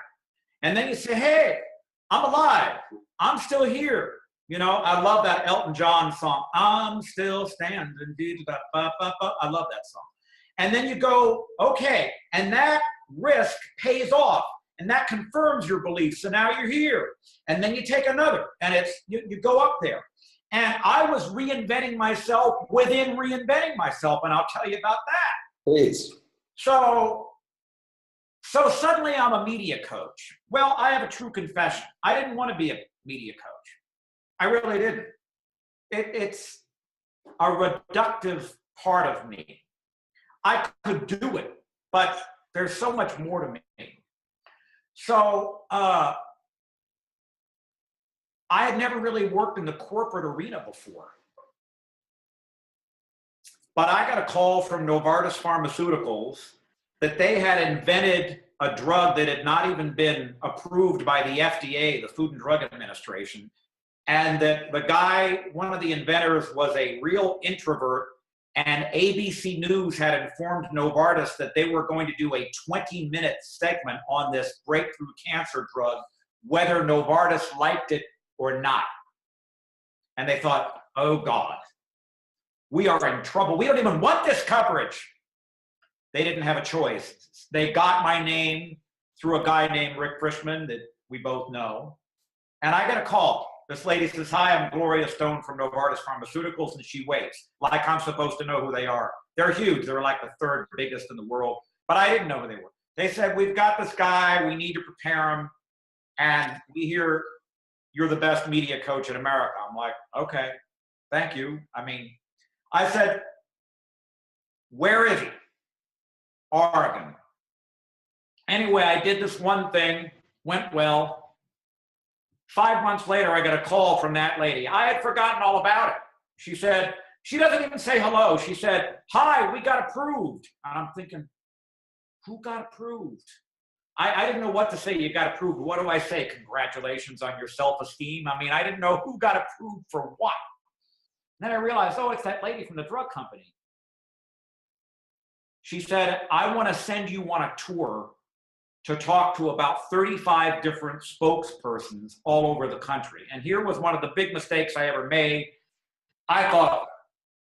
And then you say, hey, I'm alive. I'm still here. You know, I love that Elton John song, I'm still standing. I love that song. And then you go, okay, and that risk pays off, and that confirms your belief. So now you're here. And then you take another, and you go up there. And I was reinventing myself within reinventing myself, and I'll tell you about that. Please. So suddenly I'm a media coach. Well, I have a true confession. I didn't want to be a media coach. I really didn't. It's a reductive part of me. I could do it, but there's so much more to me. So I had never really worked in the corporate arena before. But I got a call from Novartis Pharmaceuticals that they had invented a drug that had not even been approved by the FDA, the Food and Drug Administration, and that the guy, one of the inventors, was a real introvert, and ABC News had informed Novartis that they were going to do a 20-minute segment on this breakthrough cancer drug, whether Novartis liked it or not. And they thought, oh God, we are in trouble. We don't even want this coverage. They didn't have a choice. They got my name through a guy named Rick Frischman that we both know. And I got a call. This lady says, hi, I'm Gloria Stone from Novartis Pharmaceuticals, and she waits, like I'm supposed to know who they are. They're huge. They're like the third biggest in the world, but I didn't know who they were. They said, we've got this guy. We need to prepare him, and we hear you're the best media coach in America. I'm like, okay, thank you. I mean, I said, where is he? Oregon. Anyway, I did this one thing, went well. 5 months later, I got a call from that lady. I had forgotten all about it. She said, she doesn't even say hello. She said, hi, we got approved. And I'm thinking, who got approved? I didn't know what to say. You got approved. What do I say? Congratulations on your self-esteem. I mean, I didn't know who got approved for what. And then I realized, oh, it's that lady from the drug company. She said, I want to send you on a tour to talk to about 35 different spokespersons all over the country. And here was one of the big mistakes I ever made. I thought,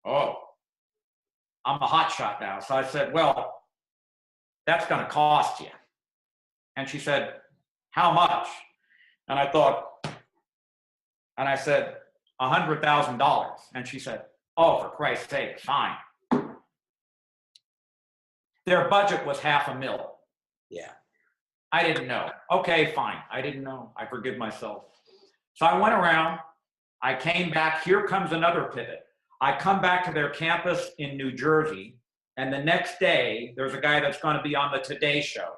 oh, I'm a hotshot now. So I said, well, that's going to cost you. And she said, how much? And I thought, and I said, $100,000. And she said, oh, for Christ's sake, fine. Their budget was $500,000. Yeah. I didn't know. Okay, fine. I didn't know. I forgive myself. So I went around. I came back. Here comes another pivot. I come back to their campus in New Jersey, and the next day, there's a guy that's going to be on the Today Show.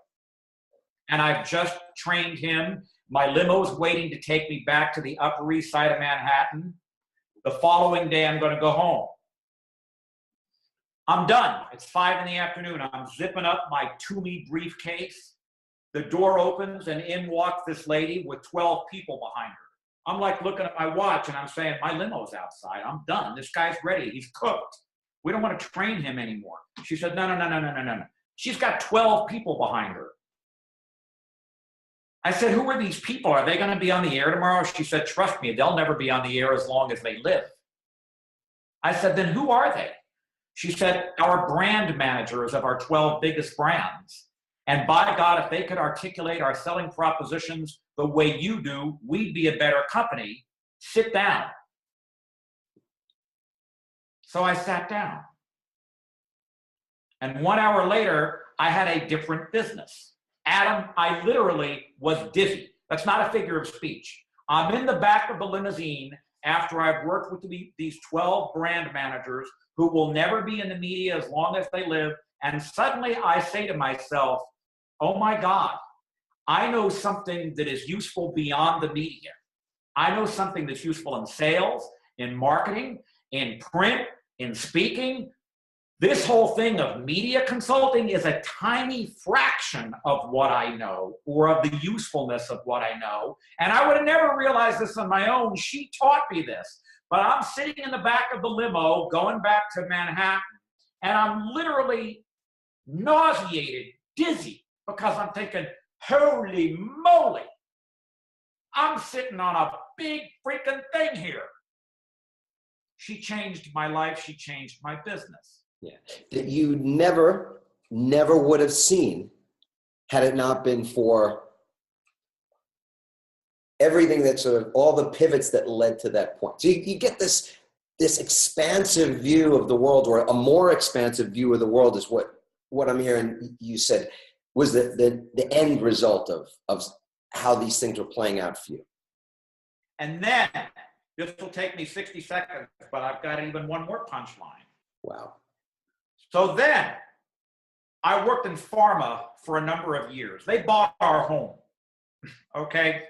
And I've just trained him. My limo's waiting to take me back to the Upper East Side of Manhattan. The following day, I'm going to go home. I'm done. It's 5 p.m. I'm zipping up my Toomey briefcase. The door opens, and in walks this lady with 12 people behind her. I'm like looking at my watch, and I'm saying, my limo's outside. I'm done. This guy's ready. He's cooked. We don't want to train him anymore. She said, no. She's got 12 people behind her. I said, who are these people? Are they going to be on the air tomorrow? She said, trust me, they'll never be on the air as long as they live. I said, then who are they? She said, our brand managers of our 12 biggest brands. And by God, if they could articulate our selling propositions the way you do, we'd be a better company. Sit down. So I sat down. And 1 hour later, I had a different business. Adam, I literally was dizzy. That's not a figure of speech. I'm in the back of the limousine after I've worked with these 12 brand managers who will never be in the media as long as they live. And suddenly I say to myself, oh my God, I know something that is useful beyond the media. I know something that's useful in sales, in marketing, in print, in speaking. This whole thing of media consulting is a tiny fraction of what I know, or of the usefulness of what I know. And I would have never realized this on my own. She taught me this. But I'm sitting in the back of the limo going back to Manhattan, and I'm literally nauseated, dizzy, because I'm thinking, holy moly, I'm sitting on a big freaking thing here. She changed my life. She changed my business. Yeah, that you never would have seen had it not been for everything that sort of all the pivots that led to that point. So you get this expansive view of the world, or a more expansive view of the world, is what I'm hearing you said was the end result of how these things were playing out for you. And then, this will take me 60 seconds, but I've got even one more punchline. Wow. So then, I worked in pharma for a number of years. They bought our home, okay?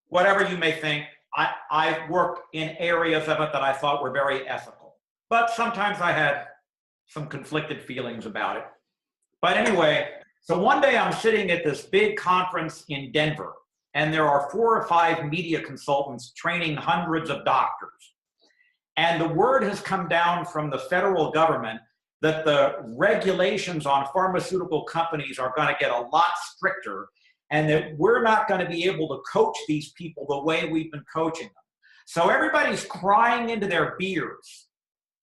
Whatever you may think, I worked in areas of it that I thought were very ethical. But sometimes I had some conflicted feelings about it. But anyway, so one day I'm sitting at this big conference in Denver, and there are 4 or 5 media consultants training hundreds of doctors. And the word has come down from the federal government that the regulations on pharmaceutical companies are going to get a lot stricter, and that we're not going to be able to coach these people the way we've been coaching them. So everybody's crying into their beers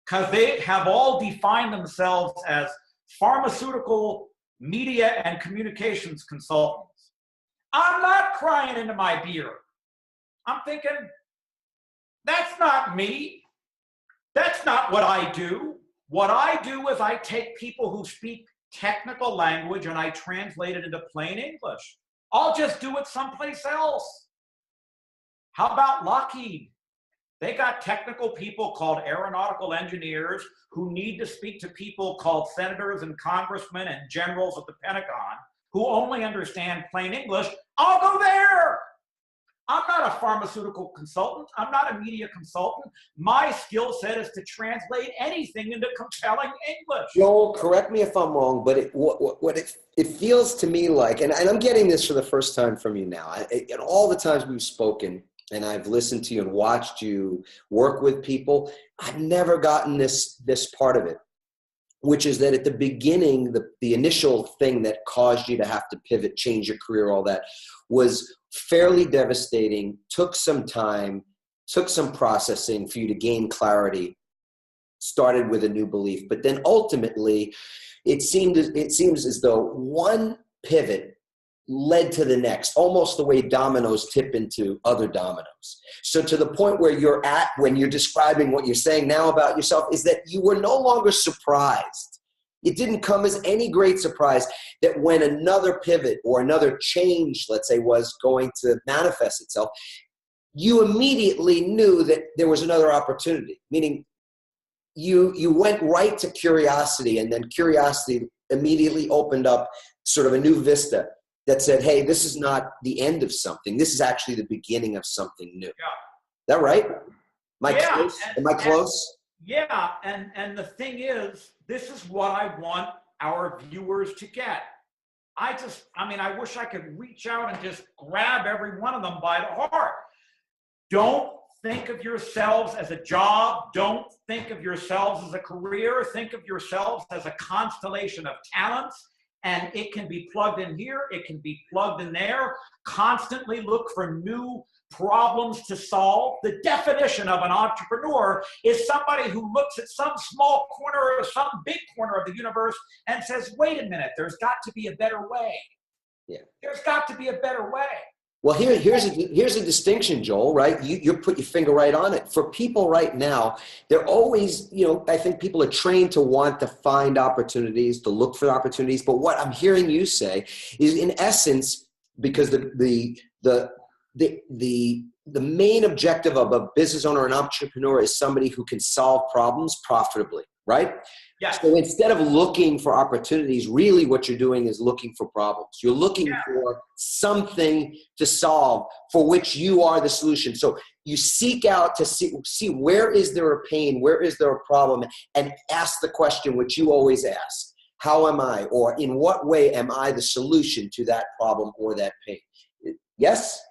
because they have all defined themselves as pharmaceutical media and communications consultants. I'm not crying into my beer. I'm thinking, that's not me. That's not what I do. What I do is I take people who speak technical language and I translate it into plain English. I'll just do it someplace else. How about Lockheed? They got technical people called aeronautical engineers who need to speak to people called senators and congressmen and generals at the Pentagon who only understand plain English. I'll go there. I'm not a pharmaceutical consultant. I'm not a media consultant. My skill set is to translate anything into compelling English. Joel, correct me if I'm wrong, but what it feels to me like, and I'm getting this for the first time from you now, and all the times we've spoken, and I've listened to you and watched you work with people, I've never gotten this part of it, which is that at the beginning, the initial thing that caused you to have to pivot, change your career, all that, was fairly devastating, took some time, took some processing for you to gain clarity, started with a new belief. But then ultimately, it seems as though one pivot led to the next, almost the way dominoes tip into other dominoes. So to the point where you're at when you're describing what you're saying now about yourself is that you were no longer surprised. It didn't come as any great surprise that when another pivot or another change, let's say, was going to manifest itself, you immediately knew that there was another opportunity, meaning you went right to curiosity, and then curiosity immediately opened up sort of a new vista that said, hey, this is not the end of something. This is actually the beginning of something new. Yeah. Is that right? Am I close? Yeah, and the thing is, this is what I want our viewers to get. I wish I could reach out and just grab every one of them by the heart. Don't think of yourselves as a job. Don't think of yourselves as a career. Think of yourselves as a constellation of talents, and it can be plugged in here. It can be plugged in there. Constantly look for new problems to solve. The definition of an entrepreneur is somebody who looks at some small corner or some big corner of the universe and says, wait a minute, there's got to be a better way. Yeah. There's got to be a better way. Well, here's a distinction, Joel, right? You put your finger right on it. For people right now, they're always, I think people are trained to want to find opportunities, to look for opportunities. But what I'm hearing you say is, in essence, because the main objective of a business owner, an entrepreneur, is somebody who can solve problems profitably, right? Yes. So instead of looking for opportunities, really what you're doing is looking for problems. You're looking for something to solve for which you are the solution. So you seek out to see where is there a pain, where is there a problem, and ask the question which you always ask. How am I, or in what way am I the solution to that problem or that pain? Yes?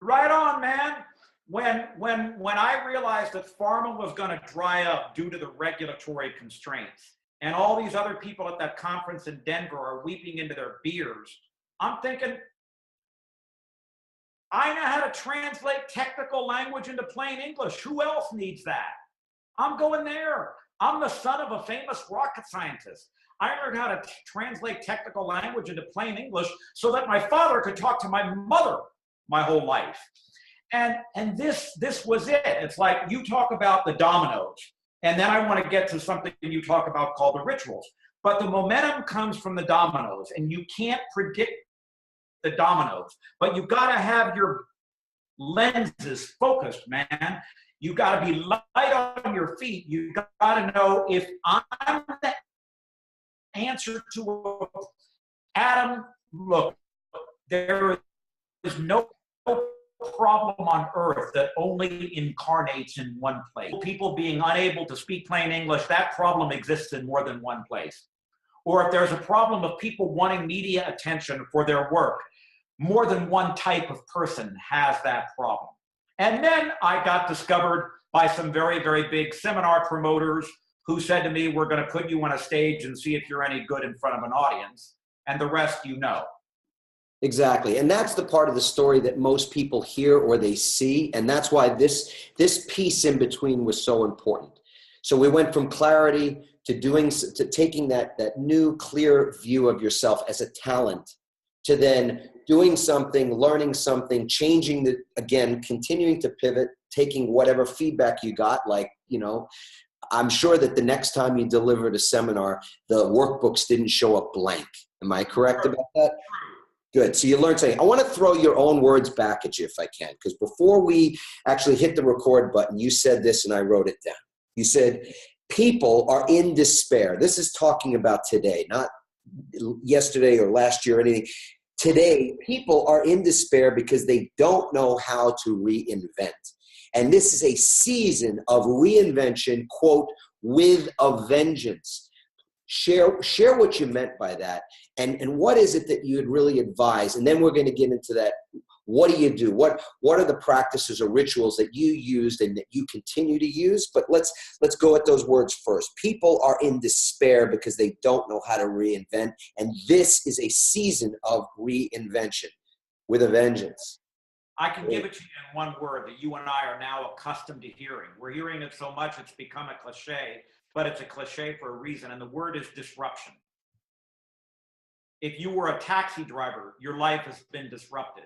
Right on, man. When I realized that pharma was going to dry up due to the regulatory constraints, and all these other people at that conference in Denver are weeping into their beers, I'm thinking, I know how to translate technical language into plain English. Who else needs that? I'm going there. I'm the son of a famous rocket scientist. I learned how to translate technical language into plain English so that my father could talk to my mother my whole life. And this was it. It's like you talk about the dominoes, and then I want to get to something you talk about called the rituals. But the momentum comes from the dominoes, and you can't predict the dominoes. But you've got to have your lenses focused, man. You got to be light on your feet. You got to know, if I'm the answer to Adam, look, there is no problem on earth that only incarnates in one place. People being unable to speak plain English, that problem exists in more than one place. Or if there's a problem of people wanting media attention for their work, more than one type of person has that problem. And then I got discovered by some very, very big seminar promoters who said to me, we're going to put you on a stage and see if you're any good in front of an audience. And the rest you know. Exactly. And that's the part of the story that most people hear or they see. And that's why this piece in between was so important. So we went from clarity to taking that new clear view of yourself as a talent, to then doing something, learning something, changing continuing to pivot, taking whatever feedback you got. Like, I'm sure that the next time you delivered a seminar, the workbooks didn't show up blank. Am I correct about that? Good. So you learned something. I want to throw your own words back at you if I can, because before we actually hit the record button, you said this and I wrote it down. You said, people are in despair. This is talking about today, not yesterday or last year or anything. Today, people are in despair because they don't know how to reinvent. And this is a season of reinvention, quote, with a vengeance. Share what you meant by that, and what is it that you'd really advise? And then we're going to get into that. What do you do? What are the practices or rituals that you used and that you continue to use? But let's go at those words first. People are in despair because they don't know how to reinvent, and this is a season of reinvention with a vengeance. I can give it to you in one word that you and I are now accustomed to hearing. We're hearing it so much it's become a cliche, but it's a cliche for a reason, and the word is disruption. If you were a taxi driver, your life has been disrupted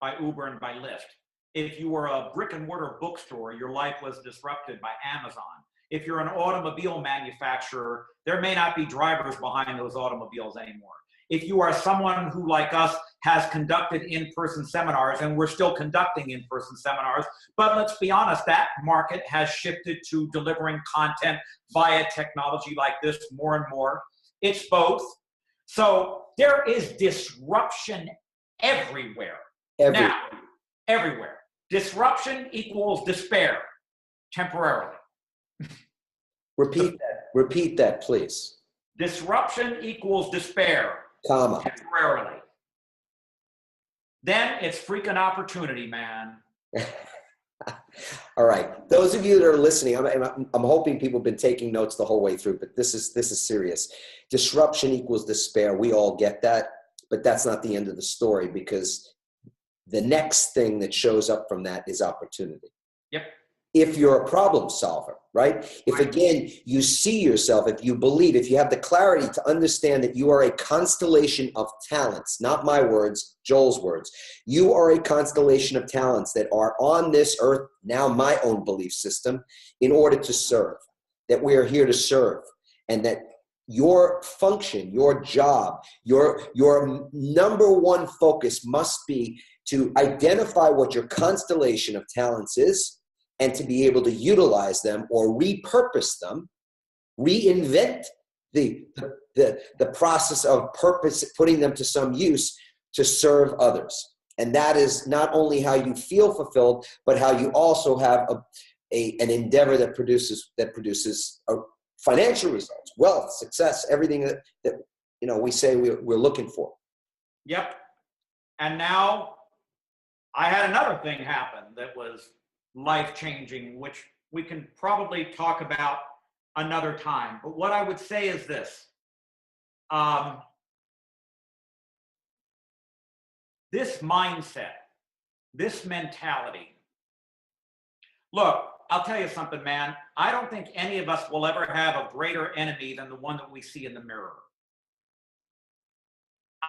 by Uber and by Lyft. If you were a brick and mortar bookstore, your life was disrupted by Amazon. If you're an automobile manufacturer, there may not be drivers behind those automobiles anymore. If you are someone who, like us, has conducted in-person seminars, and we're still conducting in-person seminars, but let's be honest, that market has shifted to delivering content via technology like this more and more. It's both. So there is disruption everywhere. Now, everywhere. Disruption equals despair, temporarily. Repeat that, please. Disruption equals despair, comma, temporarily. Then it's freaking opportunity, man. All right. Those of you that are listening, I'm hoping people have been taking notes the whole way through, but this is serious. Disruption equals despair. We all get that, but that's not the end of the story, because the next thing that shows up from that is opportunity. Yep. If you're a problem solver, right? If again, you see yourself, if you believe, if you have the clarity to understand that you are a constellation of talents, not my words, Joel's words. You are a constellation of talents that are on this earth, now my own belief system, in order to serve, that we are here to serve, and that your function, your job, your number one focus must be to identify what your constellation of talents is, and to be able to utilize them or repurpose them, reinvent the process of purpose, putting them to some use to serve others. And that is not only how you feel fulfilled, but how you also have an endeavor that produces financial results, wealth, success, everything that we say we're looking for. Yep. And now I had another thing happen that was life-changing, which we can probably talk about another time. But what I would say is this. This mindset, this mentality. Look, I'll tell you something, man. I don't think any of us will ever have a greater enemy than the one that we see in the mirror.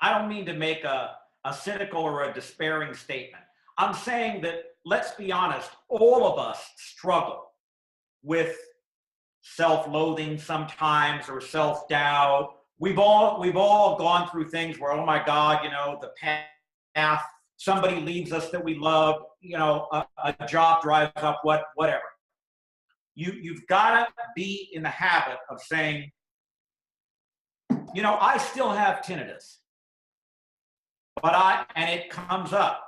I don't mean to make a cynical or a despairing statement. I'm saying that, let's be honest, all of us struggle with self-loathing sometimes, or self-doubt. We've all gone through things where, oh my God, the path, somebody leaves us that we love, a job drives up, whatever. You've got to be in the habit of saying, I still have tinnitus, and it comes up.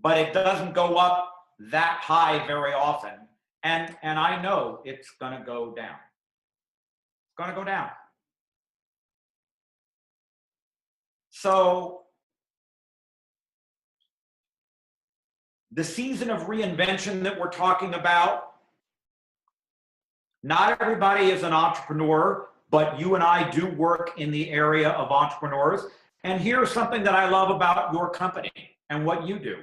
But it doesn't go up that high very often. And I know it's going to go down. It's going to go down. So the season of reinvention that we're talking about, not everybody is an entrepreneur, but you and I do work in the area of entrepreneurs. And here's something that I love about your company and what you do.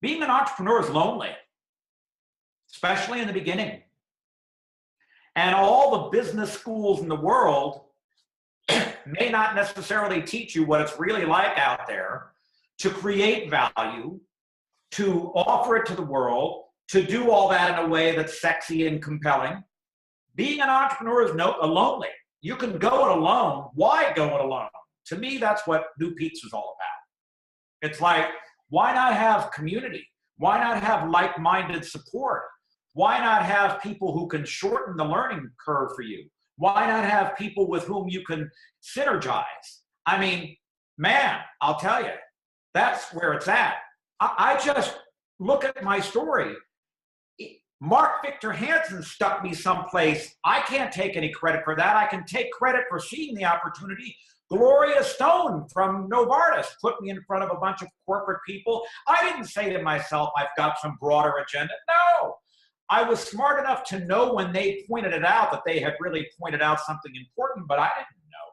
Being an entrepreneur is lonely, especially in the beginning. And all the business schools in the world may not necessarily teach you what it's really like out there to create value, to offer it to the world, to do all that in a way that's sexy and compelling. Being an entrepreneur is lonely. You can go it alone. Why go it alone? To me, that's what New Pizza is all about. It's like, why not have community? Why not have like-minded support? Why not have people who can shorten the learning curve for you? Why not have people with whom you can synergize? I mean, man, I'll tell you, that's where it's at. I just look at my story. Mark Victor Hansen stuck me someplace. I can't take any credit for that. I can take credit for seeing the opportunity. Gloria Stone from Novartis put me in front of a bunch of corporate people. I didn't say to myself, I've got some broader agenda. No, I was smart enough to know when they pointed it out that they had really pointed out something important, but I didn't know.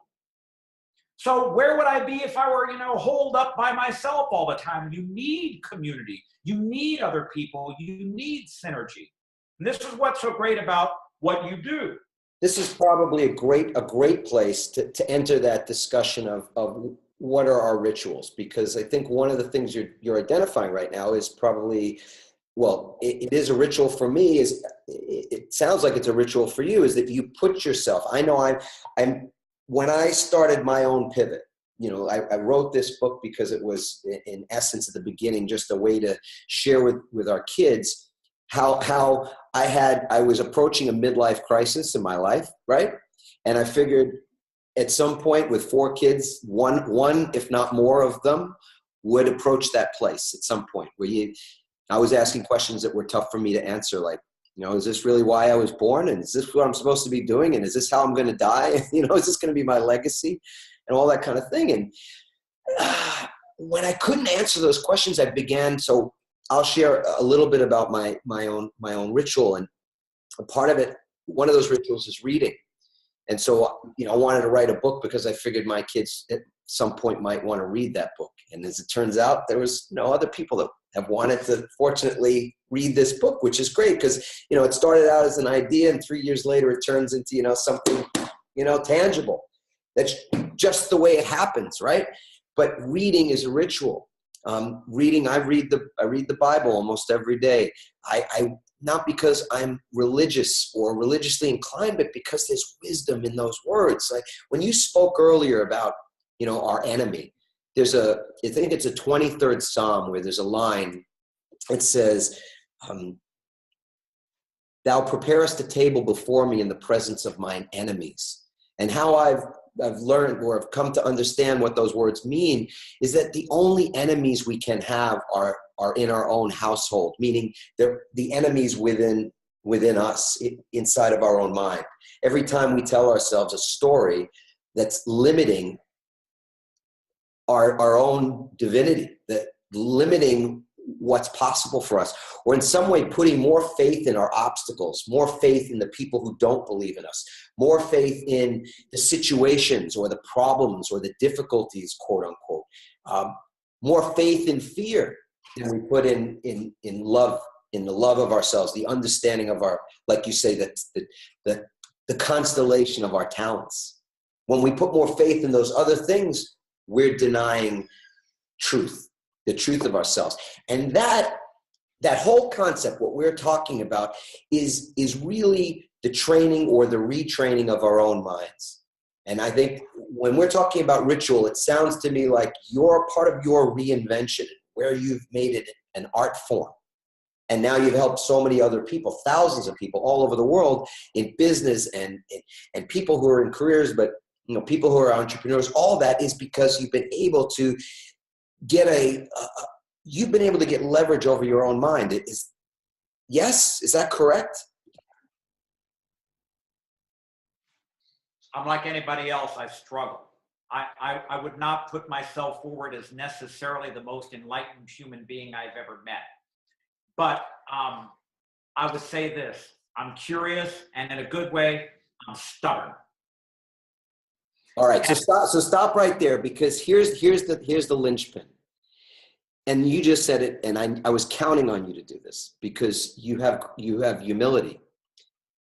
So where would I be if I were, holed up by myself all the time? You need community. You need other people. You need synergy. And this is what's so great about what you do. This is probably a great place to enter that discussion of what are our rituals, because I think one of the things you're identifying right now is probably, well, it is a ritual for me. It sounds like it's a ritual for you, is that you put yourself. I know when I started my own pivot, I wrote this book because it was, in essence, at the beginning, just a way to share with our kids how I was approaching a midlife crisis in my life, right? And I figured at some point with 4 kids, one, if not more of them, would approach that place at some point where I was asking questions that were tough for me to answer, like, is this really why I was born? And is this what I'm supposed to be doing? And is this how I'm going to die? Is this going to be my legacy? And all that kind of thing. And when I couldn't answer those questions, I'll share a little bit about my own ritual, and a part of it, one of those rituals is reading. And so, I wanted to write a book because I figured my kids at some point might want to read that book. And as it turns out, there was other people that have wanted to, fortunately, read this book, which is great because, it started out as an idea, and 3 years later it turns into, something, tangible. That's just the way it happens, right? But reading is a ritual. Reading, I read the Bible almost every day. I not because I'm religious or religiously inclined, but because there's wisdom in those words. Like when you spoke earlier about, our enemy, I think it's a 23rd Psalm where there's a line. It says, "Thou preparest a table before me in the presence of mine enemies." And how I've learned or have come to understand what those words mean is that the only enemies we can have are in our own household, meaning they're the enemies within us, inside of our own mind. Every time we tell ourselves a story that's limiting our own divinity, that limiting what's possible for us, or in some way putting more faith in our obstacles, more faith in the people who don't believe in us, more faith in the situations or the problems or the difficulties, quote unquote, more faith in fear than we put in love, in the love of ourselves, the understanding of our, like you say, that the constellation of our talents. When we put more faith in those other things, we're denying truth, the truth of ourselves. And that whole concept, what we're talking about, is really the training or the retraining of our own minds. And I think when we're talking about ritual, it sounds to me like you're part of your reinvention, where you've made it an art form. And now you've helped so many other people, thousands of people all over the world in business and people who are in careers, but people who are entrepreneurs. All that is because you've been able to get leverage over your own mind. Is that correct? I'm like anybody else. I struggle. I would not put myself forward as necessarily the most enlightened human being I've ever met. But I would say this: I'm curious, and in a good way, I'm stubborn. All right, so stop right there, because here's the linchpin. And you just said it, and I was counting on you to do this because you have humility,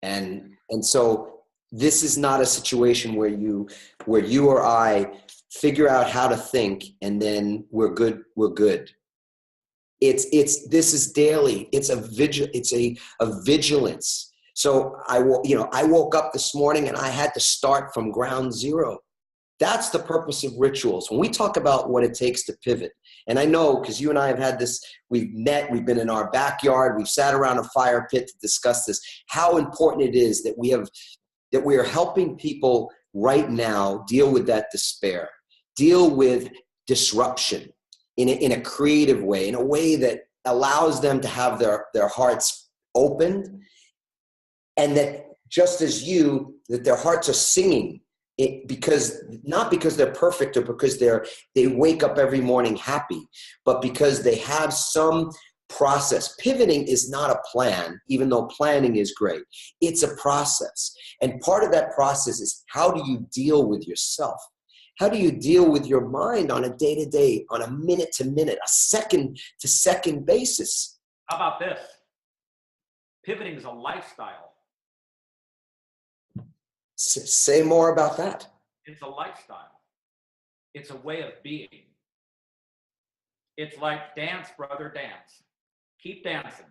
and so this is not a situation where you or I figure out how to think and then we're good. This is daily. It's a vigilance. So I woke up this morning and I had to start from ground zero. That's the purpose of rituals. When we talk about what it takes to pivot, and I know because you and I have had this, we've met, we've been in our backyard, we've sat around a fire pit to discuss this, how important it is that we are helping people right now deal with that despair, deal with disruption in a creative way, in a way that allows them to have their hearts opened, and that just as that their hearts are singing, not because they're perfect or because they wake up every morning happy, but because they have some process. Pivoting is not a plan, even though planning is great. It's a process. And part of that process is, how do you deal with yourself? How do you deal with your mind on a day-to-day, on a minute-to-minute, a second-to-second basis? How about this? Pivoting is a lifestyle. Say more about that. It's a lifestyle. It's a way of being. It's like dance, brother, dance. Keep dancing.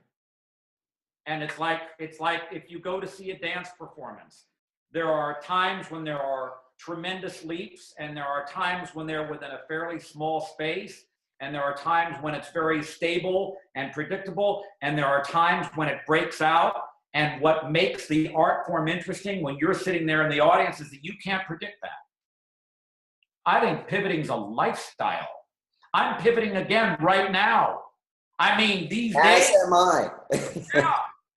And it's like if you go to see a dance performance, there are times when there are tremendous leaps, and there are times when they're within a fairly small space, and there are times when it's very stable and predictable, and there are times when it breaks out. And what makes the art form interesting when you're sitting there in the audience is that you can't predict that. I think pivoting is a lifestyle. I'm pivoting again right now. I mean, these days. As am I. Yeah,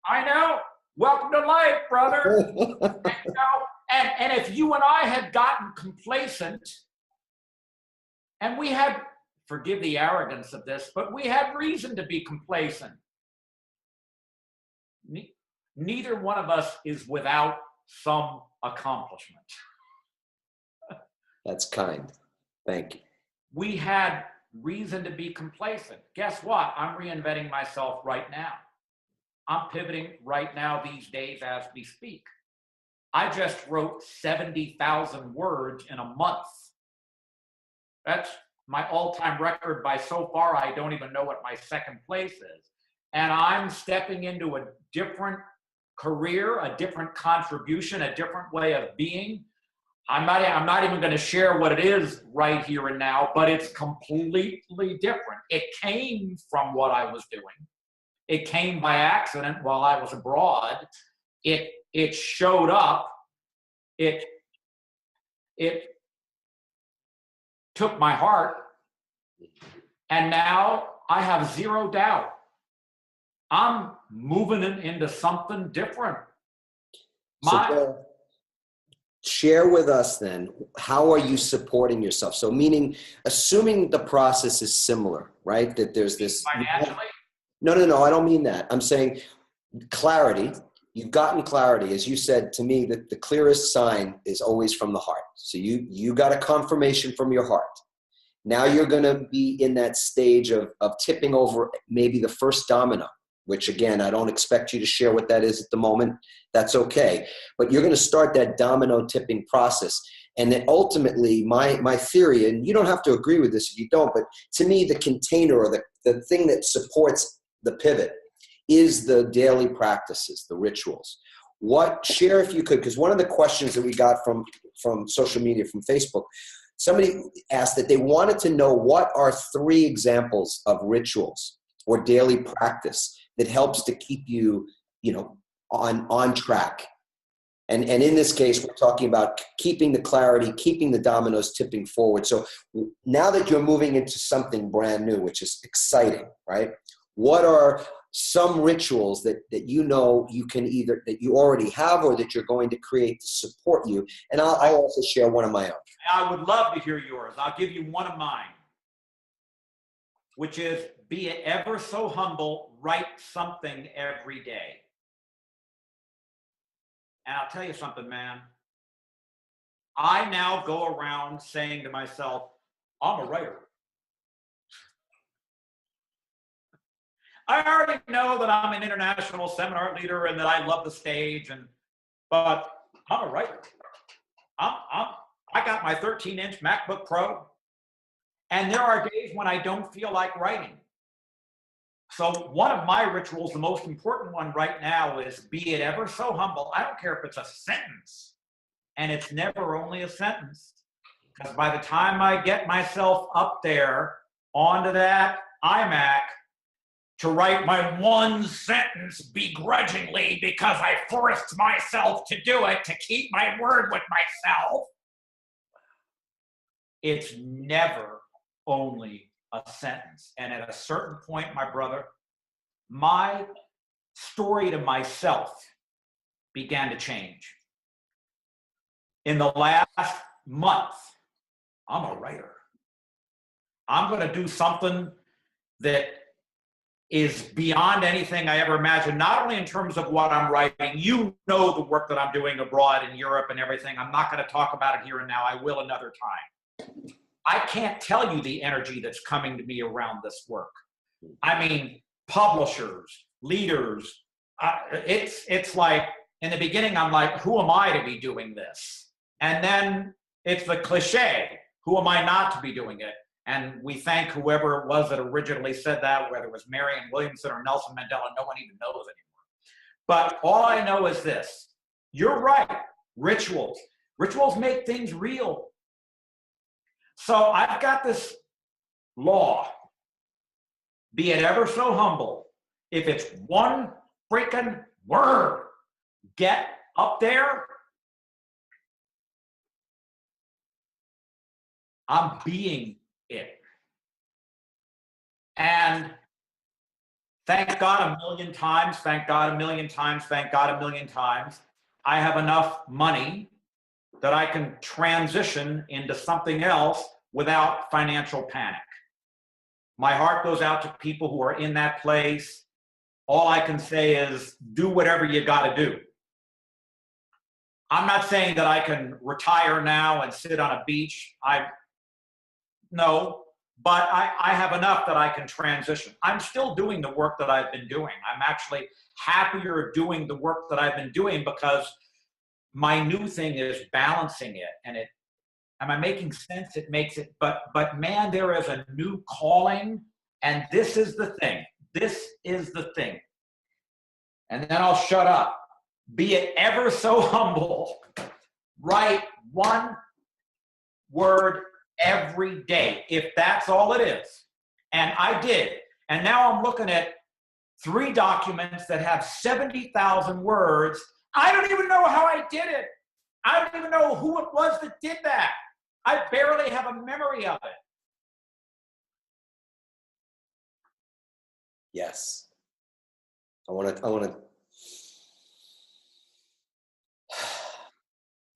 I know. Welcome to life, brother. And if you and I had gotten complacent and we had forgive the arrogance of this, but we had reason to be complacent. Neither one of us is without some accomplishment. That's kind. Thank you. We had reason to be complacent. Guess what? I'm reinventing myself right now. I'm pivoting right now these days as we speak. I just wrote 70,000 words in a month. That's my all-time record by so far. I don't even know what my second place is. And I'm stepping into a different career, a different contribution, a different way of being. I'm not even going to share what it is right here and now, but it's completely different. It came from what I was doing. It came by accident while I was abroad. It showed up. It took my heart. And now I have zero doubt. I'm moving it into something different. Share with us then, how are you supporting yourself? So meaning, assuming the process is similar, right? That there's this... Financially? No, I don't mean that. I'm saying clarity. You've gotten clarity. As you said to me, that the clearest sign is always from the heart. So you got a confirmation from your heart. Now you're going to be in that stage of tipping over maybe the first domino, which again, I don't expect you to share what that is at the moment. That's okay. But you're going to start that domino tipping process. And then ultimately, my theory, and you don't have to agree with this if you don't, but to me, the container or the thing that supports the pivot is the daily practices, the rituals. Share if you could, because one of the questions that we got from social media, from Facebook, somebody asked that they wanted to know what are 3 examples of rituals or daily practice that helps to keep you, on track. And in this case, we're talking about keeping the clarity, keeping the dominoes tipping forward. So now that you're moving into something brand new, which is exciting, right? What are some rituals that you can either, that you already have or that you're going to create to support you? And I'll also share one of my own. I would love to hear yours. I'll give you one of mine, which is, be it ever so humble, write something every day. And I'll tell you something, man. I now go around saying to myself, I'm a writer. I already know that I'm an international seminar leader and that I love the stage, but I'm a writer. I got my 13-inch MacBook Pro, and there are days when I don't feel like writing. So one of my rituals, the most important one right now, is be it ever so humble. I don't care if it's a sentence, and it's never only a sentence, because by the time I get myself up there onto that iMac to write my one sentence begrudgingly because I forced myself to do it to keep my word with myself, it's never only a sentence. And at a certain point, my brother, my story to myself began to change. In the last month, I'm a writer. I'm going to do something that is beyond anything I ever imagined, not only in terms of what I'm writing. You know the work that I'm doing abroad in Europe and everything. I'm not going to talk about it here and now. I will another time. I can't tell you the energy that's coming to me around this work. I mean, publishers, leaders, it's like, in the beginning, I'm like, who am I to be doing this? And then it's the cliche, who am I not to be doing it? And we thank whoever it was that originally said that, whether it was Marianne Williamson or Nelson Mandela, no one even knows anymore. But all I know is this: you're right, rituals. Rituals make things real. So I've got this law, be it ever so humble, if it's one freaking word, get up there, I'm being it. And thank God a million times, thank God a million times, thank God a million times, I have enough money that I can transition into something else without financial panic. My heart goes out to people who are in that place. All I can say is do whatever you got to do. I'm not saying that I can retire now and sit on a beach. No, but I have enough that I can transition. I'm still doing the work that I've been doing. I'm actually happier doing the work that I've been doing because my new thing is balancing it. And am I making sense? It makes it, but man, there is a new calling, and this is the thing. This is the thing. And then I'll shut up. Be it ever so humble, write one word every day, if that's all it is. And I did. And now I'm looking at 3 documents that have 70,000 words. I don't even know how I did it. I don't even know who it was that did that. I barely have a memory of it. Yes. I want to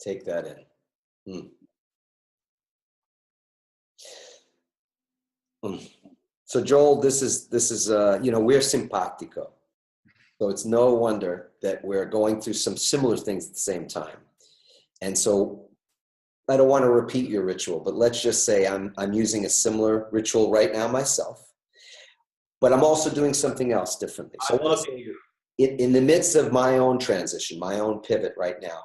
take that in. So Joel, this is we're simpatico. So it's no wonder that we're going through some similar things at the same time. And so I don't want to repeat your ritual, but let's just say I'm using a similar ritual right now myself. But I'm also doing something else differently. So I love you. In the midst of my own transition, my own pivot right now,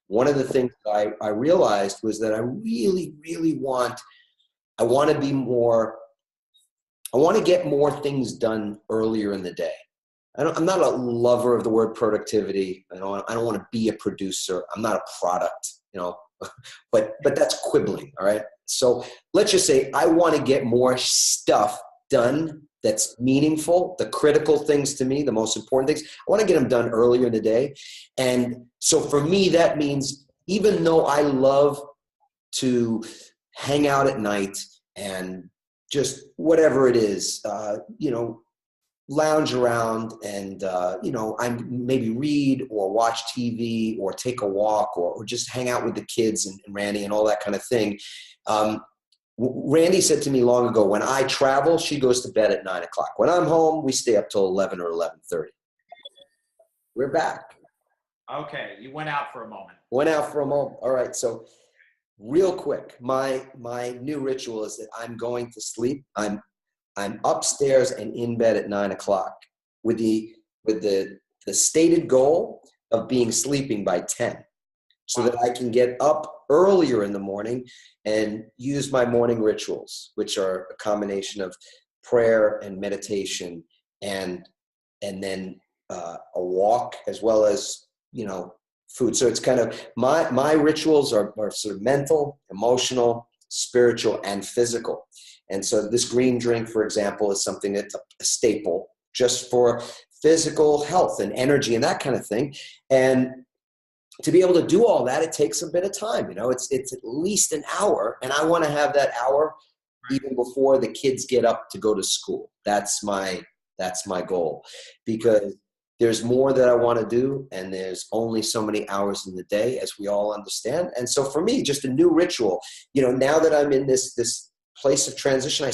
one of the things that I realized was that I really, really want to get more things done earlier in the day. I'm not a lover of the word productivity. I don't want to be a producer. I'm not a product, but that's quibbling. All right. So let's just say I want to get more stuff done that's meaningful, the critical things to me, the most important things. I want to get them done earlier in the day. And so for me, that means even though I love to hang out at night and just whatever it is, lounge around and, I maybe read or watch TV or take a walk or just hang out with the kids and Randy and all that kind of thing. Randy said to me long ago, when I travel, she goes to bed at 9 o'clock. When I'm home, we stay up till 11 or 11:30. We're back. Okay. You went out for a moment. All right. So real quick, my new ritual is that I'm going to sleep. I'm upstairs and in bed at 9 o'clock with the stated goal of being sleeping by 10 so that I can get up earlier in the morning and use my morning rituals, which are a combination of prayer and meditation and then a walk as well as, food. So it's kind of my rituals are sort of mental, emotional, spiritual, and physical. And so this green drink, for example, is something that's a staple just for physical health and energy and that kind of thing. And to be able to do all that, it takes a bit of time. It's at least an hour, and I want to have that hour even before the kids get up to go to school. That's my goal, because there's more that I want to do, and there's only so many hours in the day, as we all understand. And so for me, just a new ritual. Now that I'm in this place of transition, I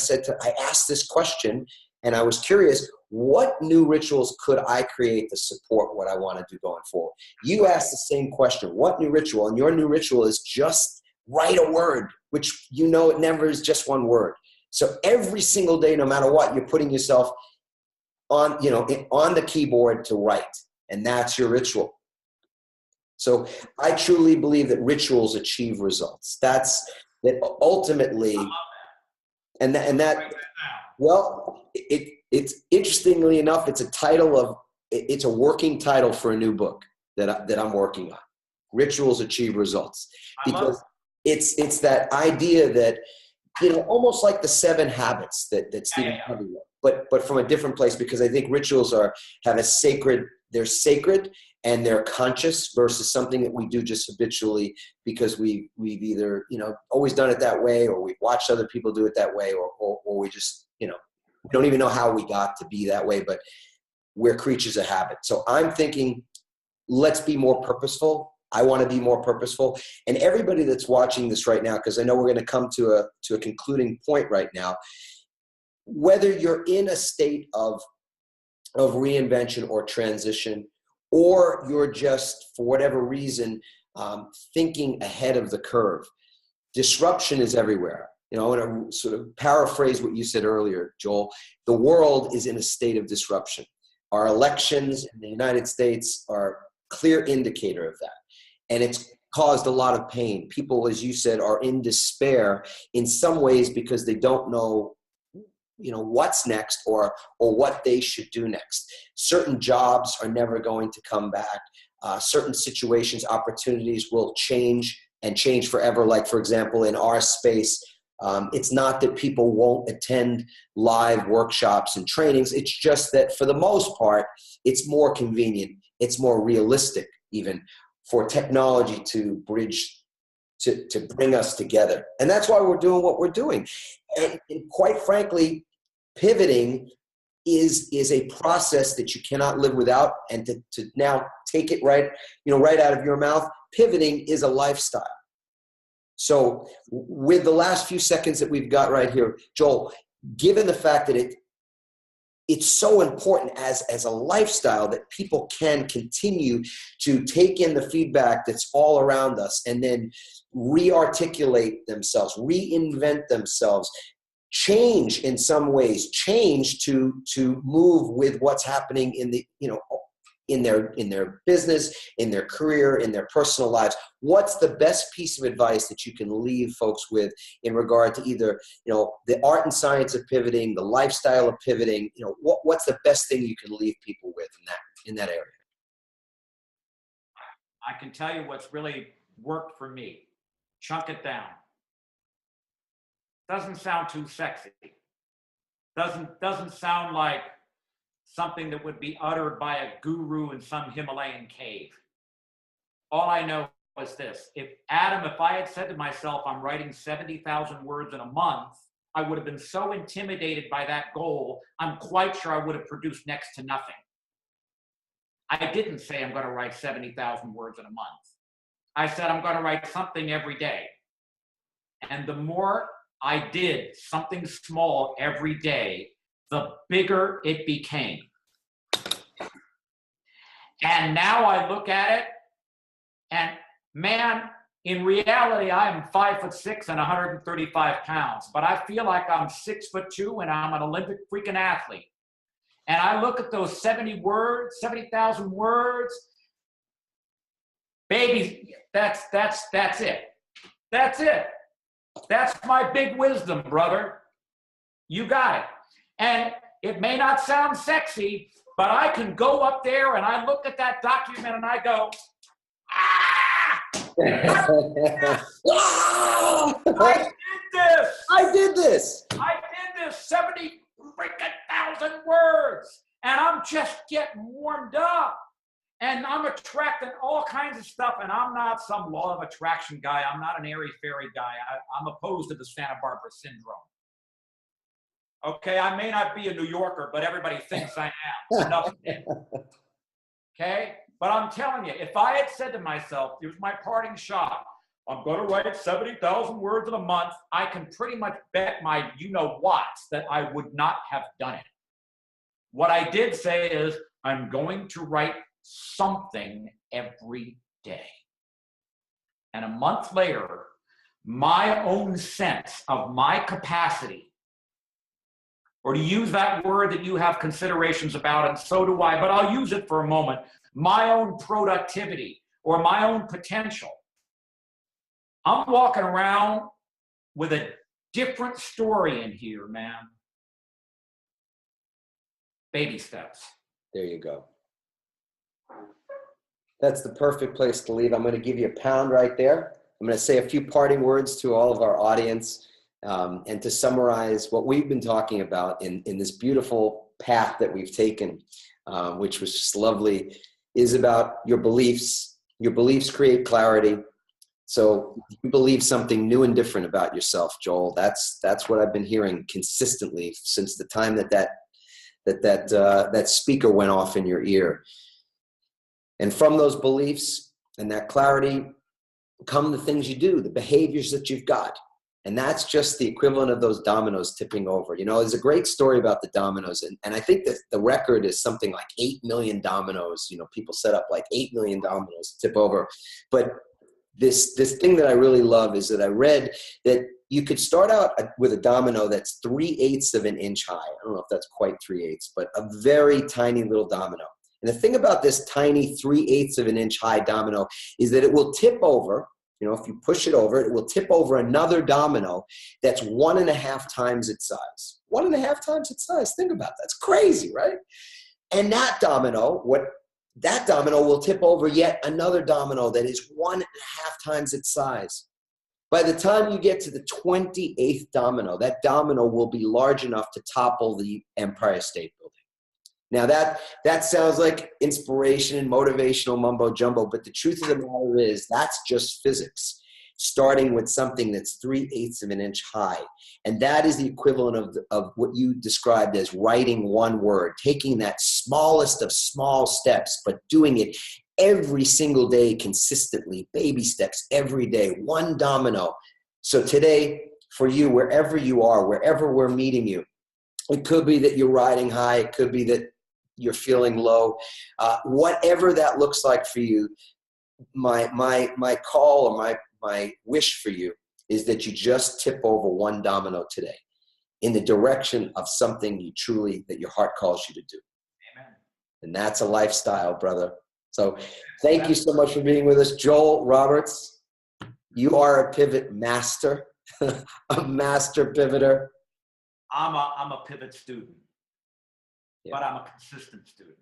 asked this question, and I was curious, what new rituals could I create to support what I want to do going forward? You asked the same question, what new ritual? And your new ritual is just write a word, which it never is just one word. So every single day, no matter what, you're putting yourself on the keyboard to write, and that's your ritual. So I truly believe that rituals achieve results. That ultimately, and that well, it's interestingly enough, it's a working title for a new book that I'm working on. Rituals achieve results, because it's that idea that almost like the 7 habits that Stephen Covey wrote, but from a different place, because I think rituals they're sacred and they're conscious versus something that we do just habitually because we've either always done it that way, or we've watched other people do it that way, or we just we don't even know how we got to be that way, but we're creatures of habit. So I'm thinking, let's be more purposeful. I want to be more purposeful. And everybody that's watching this right now, because I know we're going to come to a concluding point right now, whether you're in a state of reinvention or transition, or you're just, for whatever reason, thinking ahead of the curve, disruption is everywhere. I want to sort of paraphrase what you said earlier, Joel. The world is in a state of disruption. Our elections in the United States are a clear indicator of that. And it's caused a lot of pain. People, as you said, are in despair in some ways because they don't know what's next or what they should do next. Certain jobs are never going to come back. Certain situations, opportunities will change and change forever. Like, for example, in our space, it's not that people won't attend live workshops and trainings. It's just that for the most part, it's more convenient. It's more realistic even for technology to bridge, to bring us together. And that's why we're doing what we're doing. And quite frankly, pivoting is a process that you cannot live without. And to now take it right out of your mouth, pivoting is a lifestyle. So with the last few seconds that we've got right here, Joel, given the fact that it's so important as a lifestyle that people can continue to take in the feedback that's all around us and then re-articulate themselves, reinvent themselves, change in some ways, change to move with what's happening in the, in their business, in their career, in their personal lives. What's the best piece of advice that you can leave folks with in regard to either, the art and science of pivoting, the lifestyle of pivoting? What's the best thing you can leave people with in that area? I can tell you what's really worked for me. Chunk it down. Doesn't sound too sexy. Doesn't sound like something that would be uttered by a guru in some Himalayan cave. All I know is this. If I had said to myself, I'm writing 70,000 words in a month, I would have been so intimidated by that goal, I'm quite sure I would have produced next to nothing. I didn't say I'm going to write 70,000 words in a month. I said I'm going to write something every day. And the more I did something small every day, the bigger it became. And now I look at it, and man, in reality, I am 5'6" and 135 pounds, but I feel like I'm 6'2" and I'm an Olympic freaking athlete. And I look at those 70,000 words, baby, that's it. That's it. That's my big wisdom, brother. You got it. And it may not sound sexy, but I can go up there and I look at that document and I go, ah! I did this. 70,000 words. And I'm just getting warmed up. And I'm attracting all kinds of stuff. And I'm not some law of attraction guy. I'm not an airy-fairy guy. I'm opposed to the Santa Barbara syndrome. Okay, I may not be a New Yorker, but everybody thinks I am. Enough. Okay? But I'm telling you, if I had said to myself, here's my parting shot, I'm going to write 70,000 words in a month, I can pretty much bet my you-know-whats that I would not have done it. What I did say is, I'm going to write something every day. And a month later, my own sense of my capacity, or to use that word that you have considerations about, and so do I, but I'll use it for a moment, my own productivity or my own potential. I'm walking around with a different story in here, man. Baby steps. There you go. That's the perfect place to leave. I'm going to give you a pound right there. I'm going to say a few parting words to all of our audience. And to summarize what we've been talking about in this beautiful path that we've taken, which was just lovely, is about your beliefs. Your beliefs create clarity. So you believe something new and different about yourself, Joel. That's what I've been hearing consistently since the time that speaker went off in your ear. And from those beliefs and that clarity come the things you do, the behaviors that you've got. And that's just the equivalent of those dominoes tipping over. There's a great story about the dominoes. And I think that the record is something like 8 million dominoes. People set up like 8 million dominoes to tip over. But this thing that I really love is that I read that you could start out with a domino that's 3/8 of an inch high. I don't know if that's quite 3/8, but a very tiny little domino. And the thing about this tiny 3/8 of an inch high domino is that it will tip over. If you push it over, it will tip over another domino that's 1.5 times its size. 1.5 times its size. Think about that. That's crazy, right? And that domino will tip over yet another domino that is 1.5 times its size. By the time you get to the 28th domino, that domino will be large enough to topple the Empire State Building. Now that sounds like inspiration and motivational mumbo jumbo, but the truth of the matter is that's just physics, starting with something that's 3/8 of an inch high. And that is the equivalent of what you described as writing one word, taking that smallest of small steps, but doing it every single day consistently, baby steps every day, one domino. So today, for you, wherever you are, wherever we're meeting you, it could be that you're riding high, it could be that you're feeling low, whatever that looks like for you. My call or my wish for you is that you just tip over one domino today in the direction of something that your heart calls you to do. Amen. And that's a lifestyle, brother. So thank you so much for being with us. Joel Roberts, you are a pivot master, a master pivoter. I'm a pivot student, but I'm a consistent student.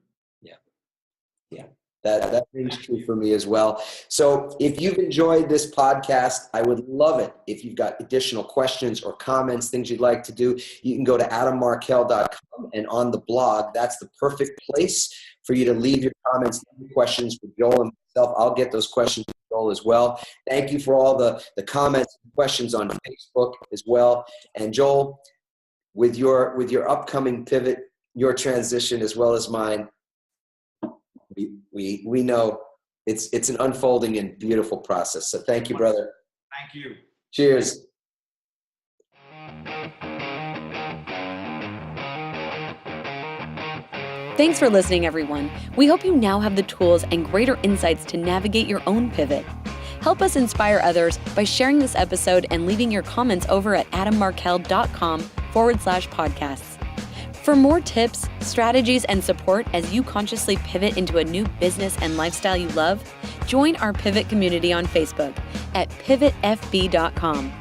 Yeah. That rings true for me as well. So if you've enjoyed this podcast, I would love it if you've got additional questions or comments, things you'd like to do. You can go to adammarkel.com, and on the blog, that's the perfect place for you to leave your comments, leave your questions for Joel and myself. I'll get those questions to Joel as well. Thank you for all the comments and questions on Facebook as well. And Joel, with your upcoming pivot, your transition as well as mine, we know it's an unfolding and beautiful process. So thank you, brother. Thank you. Cheers. Thanks for listening, everyone. We hope you now have the tools and greater insights to navigate your own pivot. Help us inspire others by sharing this episode and leaving your comments over at adammarkel.com/podcasts. For more tips, strategies, and support as you consciously pivot into a new business and lifestyle you love, join our Pivot community on Facebook at pivotfb.com.